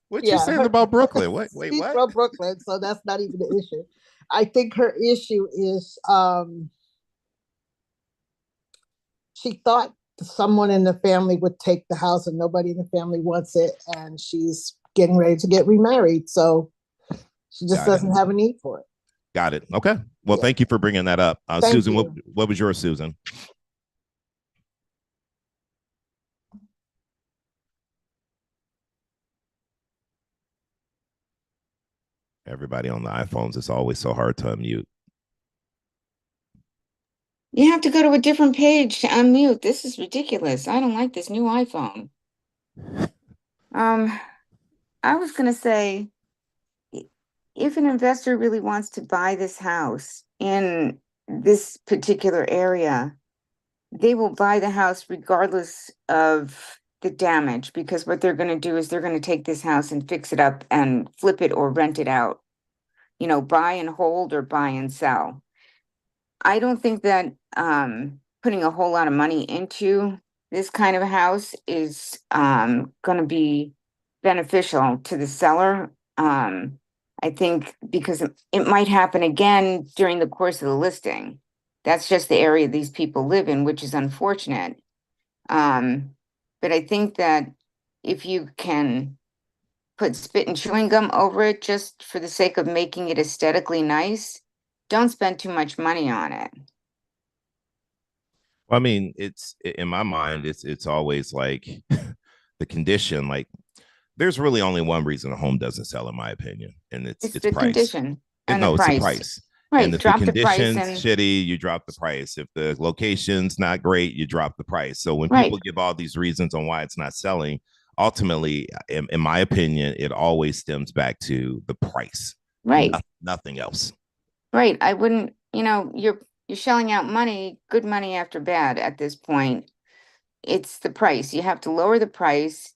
What you saying about Brooklyn? Wait, she's what? from Brooklyn, so that's not even the issue. I think her issue is she thought someone in the family would take the house and nobody in the family wants it, and she's getting ready to get remarried, so she just doesn't have a need for it. Got it. Okay. Well, thank you for bringing that up. Susan, what was yours, Susan? Everybody on the iPhones, it's always so hard to unmute. You have to go to a different page to unmute. This is ridiculous. I don't like this new iPhone. I was gonna say, if an investor really wants to buy this house in this particular area, they will buy the house regardless of the damage, because what they're going to do is they're going to take this house and fix it up and flip it or rent it out. Buy and hold or buy and sell. I don't think that putting a whole lot of money into this kind of a house is going to be beneficial to the seller. I think because it might happen again during the course of the listing. That's just the area these people live in, which is unfortunate. But I think that if you can put spit and chewing gum over it just for the sake of making it aesthetically nice, don't spend too much money on it. Well, I mean, it's in my mind, it's always like the condition. Like, there's really only one reason a home doesn't sell, in my opinion, and it's the price. Condition and no, the price. it's the price. Right, And if drop the the price condition's and shitty, you drop the price. If the location's not great, you drop the price. So when Right. people give all these reasons on why it's not selling, ultimately, in my opinion, it always stems back to the price. Right. Nothing else. Right. I wouldn't, you're shelling out money, good money after bad at this point. It's the price. You have to lower the price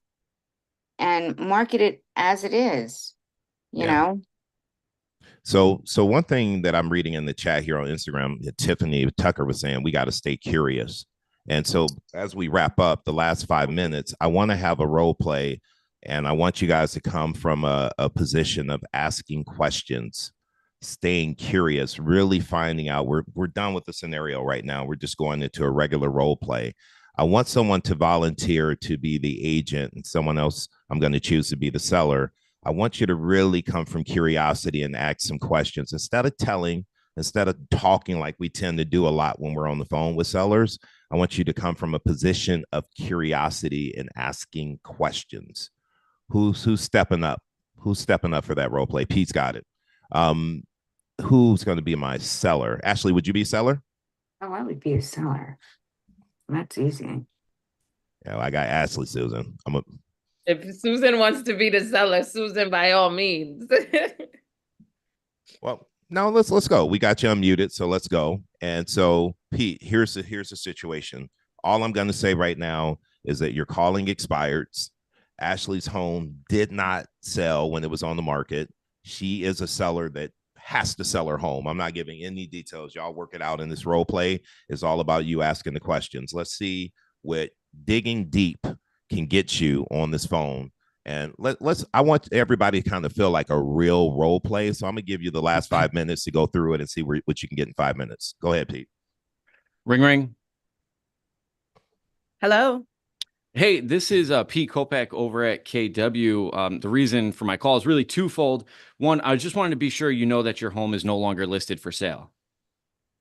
and market it as it is, you know? So one thing that I'm reading in the chat here on Instagram, Tiffany Tucker was saying, we got to stay curious. And so as we wrap up the last 5 minutes, I want to have a role play, and I want you guys to come from a position of asking questions, staying curious, really finding out. We're done with the scenario right now. We're just going into a regular role play. I want someone to volunteer to be the agent and someone else I'm going to choose to be the seller. I want you to really come from curiosity and ask some questions instead of telling, instead of talking like we tend to do a lot when we're on the phone with sellers. I want you to come from a position of curiosity and asking questions. Who's stepping up? Who's stepping up for that role play? Pete's got it. Who's going to be my seller? Ashley, would you be a seller? Oh, I would be a seller. That's easy. Yeah, well, I got Ashley, Susan. If Susan wants to be the seller, Susan, by all means. Well, now let's go. We got you unmuted, so let's go. And so, Pete, here's the situation. All I'm going to say right now is that your calling expired. Ashley's home did not sell when it was on the market. She is a seller that has to sell her home. I'm not giving any details. Y'all work it out in this role play. It's all about you asking the questions. Let's see what digging deep can get you on this phone. And I want everybody to kind of feel like a real role play. So I'm gonna give you the last 5 minutes to go through it and see what you can get in 5 minutes. Go ahead, Pete. Ring, ring. Hello. Hey, this is Pete Kopech over at KW. The reason for my call is really twofold. One, I just wanted to be sure you know that your home is no longer listed for sale.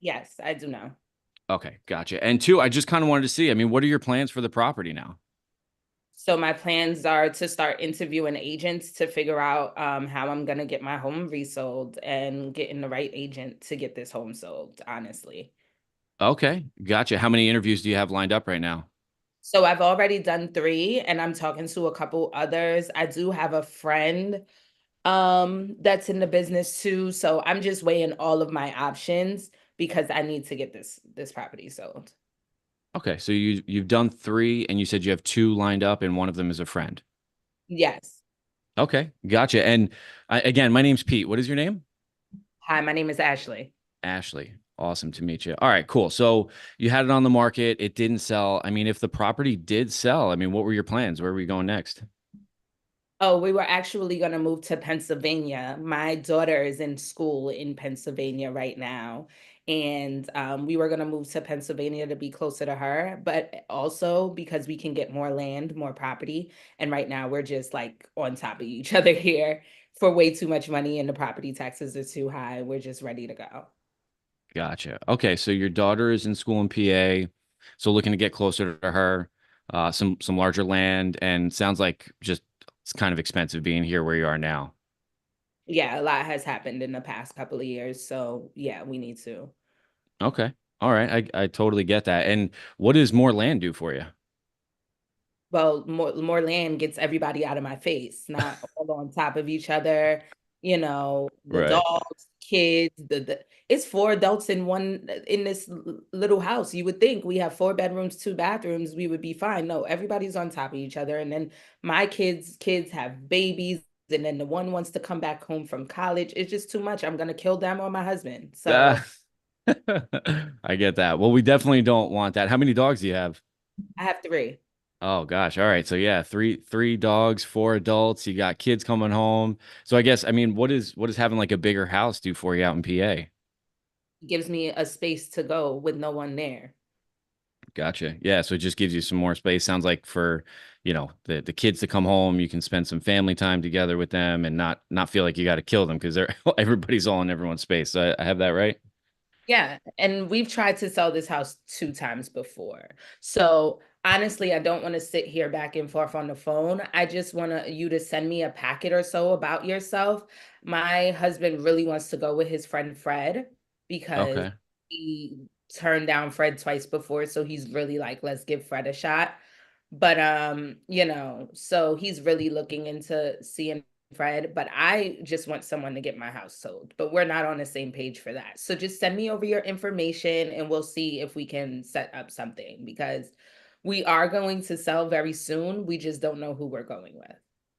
Yes, I do know. Okay, gotcha. And two, I just kind of wanted to see, I mean, what are your plans for the property now? So my plans are to start interviewing agents to figure out how I'm going to get my home resold and getting the right agent to get this home sold, honestly. Okay, gotcha. How many interviews do you have lined up right now? So I've already done 3 and I'm talking to a couple others. I do have a friend that's in the business too. So I'm just weighing all of my options because I need to get this property sold. Okay, so you've done 3 and you said you have 2 lined up and one of them is a friend. Yes. Okay, gotcha. And again, my name's Pete. What is your name? Hi, my name is Ashley. Ashley. Awesome to meet you. All right, cool. So you had it on the market. It didn't sell. I mean, if the property did sell, I mean, what were your plans? Where were we going next? Oh, we were actually going to move to Pennsylvania. My daughter is in school in Pennsylvania right now. And we were going to move to Pennsylvania to be closer to her, but also because we can get more land, more property. And right now we're just like on top of each other here for way too much money and the property taxes are too high. We're just ready to go. Gotcha. Okay, so your daughter is in school in PA, so looking to get closer to her, some larger land, and sounds like just it's kind of expensive being here where you are now. Yeah, a lot has happened in the past couple of years. So yeah, we need to. Okay. All right. I totally get that. And what does more land do for you? Well, more land gets everybody out of my face, not all on top of each other. You know, the Right. dogs, kids, it's 4 adults in this little house. You would think we have 4 bedrooms, 2 bathrooms, we would be fine. No, everybody's on top of each other. And then my kids have babies, and then the one wants to come back home from college. It's just too much. I'm gonna kill them or my husband. So Ah, I get that. Well, we definitely don't want that. How many dogs do you have? I have 3. Oh gosh. All right. So yeah, three dogs, 4 adults. You got kids coming home. So I guess I mean, what is having like a bigger house do for you out in PA? It gives me a space to go with no one there. Gotcha. Yeah. So it just gives you some more space. Sounds like for, the kids to come home, you can spend some family time together with them and not feel like you got to kill them because they're everybody's all in everyone's space. So I have that right. Yeah, and we've tried to sell this house 2 times before. So honestly, I don't want to sit here back and forth on the phone. I just want you to send me a packet or so about yourself. My husband really wants to go with his friend Fred because Okay. he turned down Fred twice before, so he's really like, let's give Fred a shot. But so he's really looking into seeing Fred, but I just want someone to get my house sold. But we're not on the same page for that. So just send me over your information and we'll see if we can set up something because we are going to sell very soon. We just don't know who we're going with.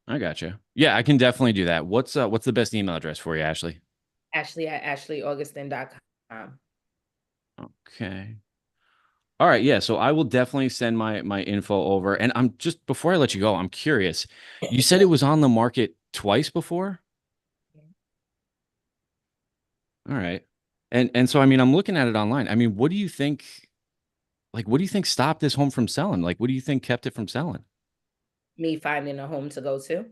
I gotcha. Yeah, I can definitely do that. What's the best email address for you, Ashley? Ashley at ashleyaugustin.com. Okay. All right, yeah. So I will definitely send my info over. And I'm just before I let you go, I'm curious. You said it was on the market twice before? All right. And so I mean, I'm looking at it online. I mean, what do you think, like what do you think stopped this home from selling? Like what do you think kept it from selling? Me finding a home to go to.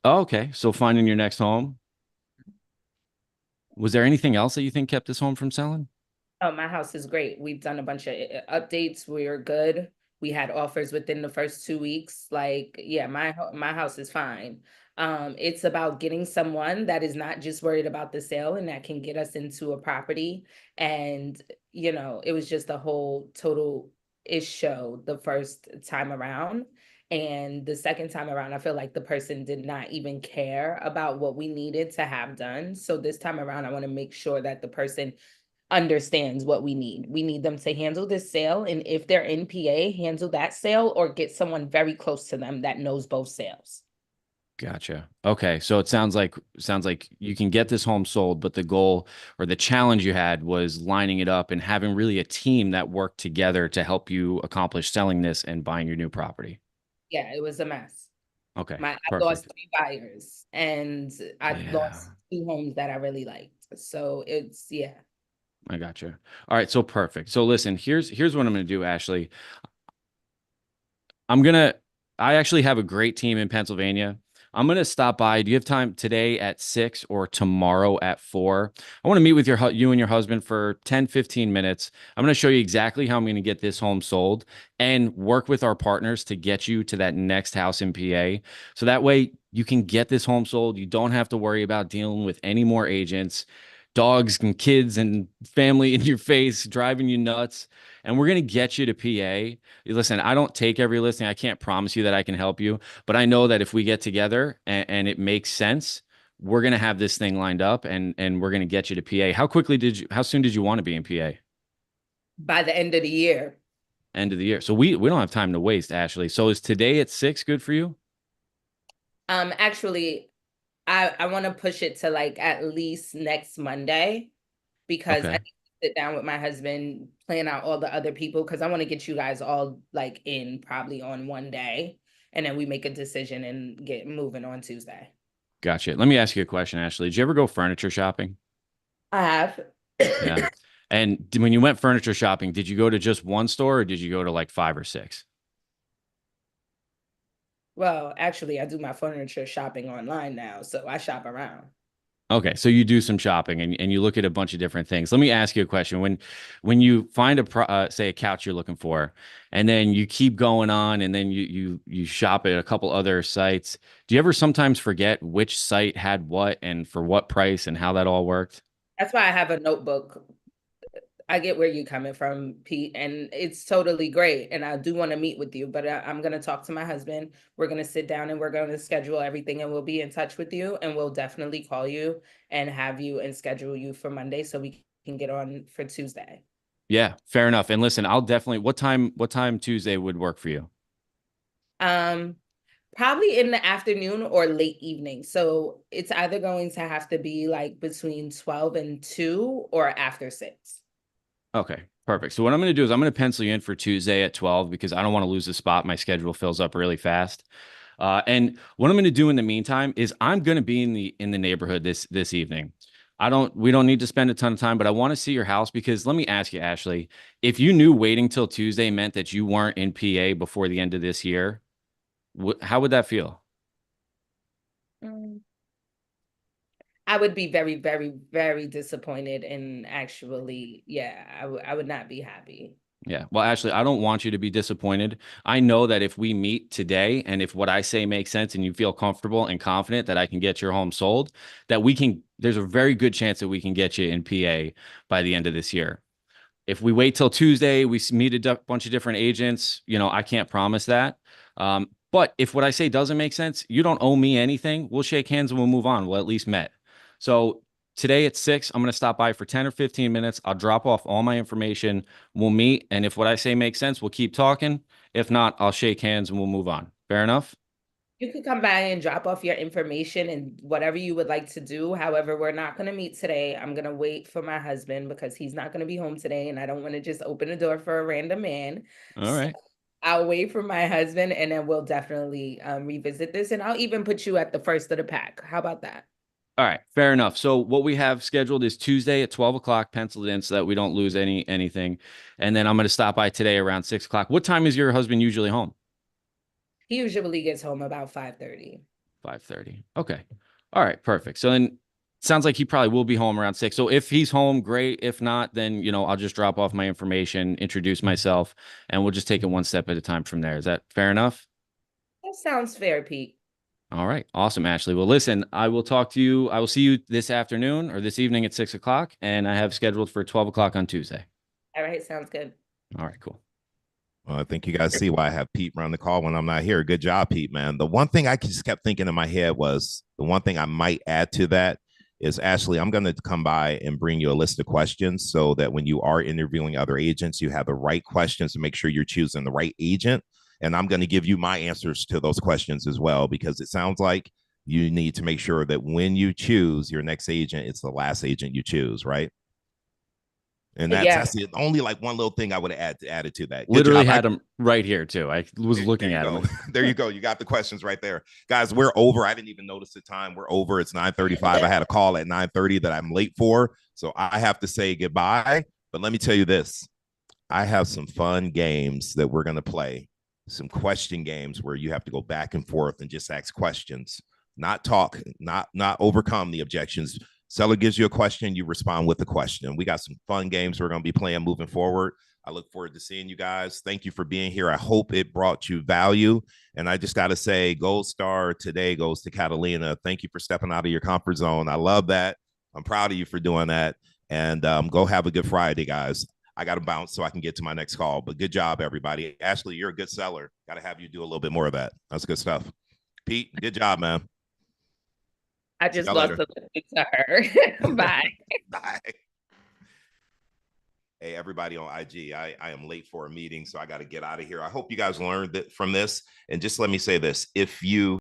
Oh, okay. So finding your next home. Was there anything else that you think kept this home from selling? Oh, my house is great. We've done a bunch of updates. We're good. We had offers within the first 2 weeks. Like, yeah, my house is fine. It's about getting someone that is not just worried about the sale and that can get us into a property. And, it was just a whole total ish show the first time around. And the second time around, I feel like the person did not even care about what we needed to have done. So this time around, I want to make sure that the person understands what we need. We need them to handle this sale. And if they're in PA, handle that sale or get someone very close to them that knows both sales. Gotcha. Okay. So it sounds like you can get this home sold, but the goal or the challenge you had was lining it up and having really a team that worked together to help you accomplish selling this and buying your new property. Yeah, it was a mess. Okay. I lost Perfect. 3 buyers and I Yeah. lost 2 homes that I really liked. So yeah. I gotcha. All right. So perfect. So listen, here's what I'm gonna do, Ashley. I'm gonna. I actually have a great team in Pennsylvania. I'm gonna stop by. Do you have time today at 6 or tomorrow at 4? I want to meet with you and your husband for 10, 15 minutes. I'm gonna show you exactly how I'm gonna get this home sold and work with our partners to get you to that next house in PA. So that way you can get this home sold. You don't have to worry about dealing with any more agents, dogs and kids and family in your face, driving you nuts. And we're gonna get you to PA. Listen, I don't take every listing. I can't promise you that I can help you, but I know that if we get together and it makes sense, we're gonna have this thing lined up and we're gonna get you to PA. How soon did you want to be in PA? By the end of the year. End of the year. So we don't have time to waste, Ashley. So is today at 6 good for you? Actually, I want to push it to like at least next Monday because I Okay. need to sit down with my husband, plan out all the other people because I want to get you guys all like in probably on one day, and then we make a decision and get moving on Tuesday. Gotcha. Let me ask you a question, Ashley. Did you ever go furniture shopping? I have. Yeah. And when you went furniture shopping, did you go to just one store or did you go to like 5 or 6? Well, actually, I do my furniture shopping online now, so I shop around. Okay, so you do some shopping and you look at a bunch of different things. Let me ask you a question. When you find say a couch you're looking for, and then you keep going on, and then you shop at a couple other sites, do you ever sometimes forget which site had what and for what price and how that all worked? That's why I have a notebook. I get where you're coming from, Pete, and it's totally great. And I do want to meet with you, but I'm going to talk to my husband. We're going to sit down and we're going to schedule everything, and we'll be in touch with you. And we'll definitely call you and have you and schedule you for Monday so we can get on for Tuesday. Yeah, fair enough. And listen, I'll definitely what time Tuesday would work for you? Um, Probably in the afternoon or late evening. So it's either going to have to be like between 12 and 2 or after 6. Okay, perfect. So what I'm going to do is I'm going to pencil you in for Tuesday at 12 because I don't want to lose the spot. My schedule fills up really fast. And what I'm going to do in the meantime is I'm going to be in the neighborhood this evening. We don't need to spend a ton of time, but I want to see your house because let me ask you, Ashley, if you knew waiting till Tuesday meant that you weren't in PA before the end of this year, how would that feel? Mm. I would be very, very, very disappointed and actually, yeah, I would not be happy. Yeah. Well, Ashley, I don't want you to be disappointed. I know that if we meet today and if what I say makes sense and you feel comfortable and confident that I can get your home sold, there's a very good chance that we can get you in PA by the end of this year. If we wait till Tuesday, we meet a bunch of different agents, I can't promise that. But if what I say doesn't make sense, you don't owe me anything. We'll shake hands and we'll move on. We'll at least met. So today at 6, I'm going to stop by for 10 or 15 minutes. I'll drop off all my information. We'll meet. And if what I say makes sense, we'll keep talking. If not, I'll shake hands and we'll move on. Fair enough? You could come by and drop off your information and whatever you would like to do. However, we're not going to meet today. I'm going to wait for my husband because he's not going to be home today and I don't want to just open the door for a random man. All right. So I'll wait for my husband and then we'll definitely revisit this. And I'll even put you at the first of the pack. How about that? All right, fair enough. So what we have scheduled is Tuesday at 12 o'clock, penciled in so that we don't lose anything. And then I'm going to stop by today around 6 o'clock. What time is your husband usually home? He usually gets home about 5:30. 5:30. Okay. All right, perfect. So then sounds like he probably will be home around 6. So if he's home, great. If not, then, I'll just drop off my information, introduce myself, and we'll just take it one step at a time from there. Is that fair enough? That sounds fair, Pete. All right. Awesome, Ashley. Well, listen, I will talk to you. I will see you this afternoon or this evening at 6 o'clock, and I have scheduled for 12 o'clock on Tuesday. All right, sounds good. All right, cool. Well, I think you guys see why I have Pete run the call when I'm not here. Good job, Pete, man. The one thing I just kept thinking in my head was the one thing I might add to that is, Ashley, I'm going to come by and bring you a list of questions so that when you are interviewing other agents, you have the right questions to make sure you're choosing the right agent. And I'm going to give you my answers to those questions as well, because it sounds like you need to make sure that when you choose your next agent, it's the last agent you choose, right? And that's the only like one little thing I would have added to that. Literally had him right here too. I was looking at him. There you go. You got the questions right there. Guys, we're over. I didn't even notice the time. We're over. It's 9:35. I had a call at 9:30 that I'm late for. So I have to say goodbye. But let me tell you this. I have some fun games that we're going to play. Some question games where you have to go back and forth and just ask questions, not talk, not overcome the objections. Seller gives you a question, you respond with a question. We got some fun games we're going to be playing moving forward. I look forward to seeing you guys. Thank you for being here. I hope it brought you value. And I just got to say, gold star today goes to Catalina. Thank you for stepping out of your comfort zone. I love that. I'm proud of you for doing that. And go have a good Friday, guys. I got to bounce so I can get to my next call. But good job, everybody. Ashley, you're a good seller. Got to have you do a little bit more of that. That's good stuff. Pete, good job, man. I just lost the link to her. Bye. Bye. Hey, everybody on IG, I am late for a meeting, so I got to get out of here. I hope you guys learned from this. And just let me say this. If you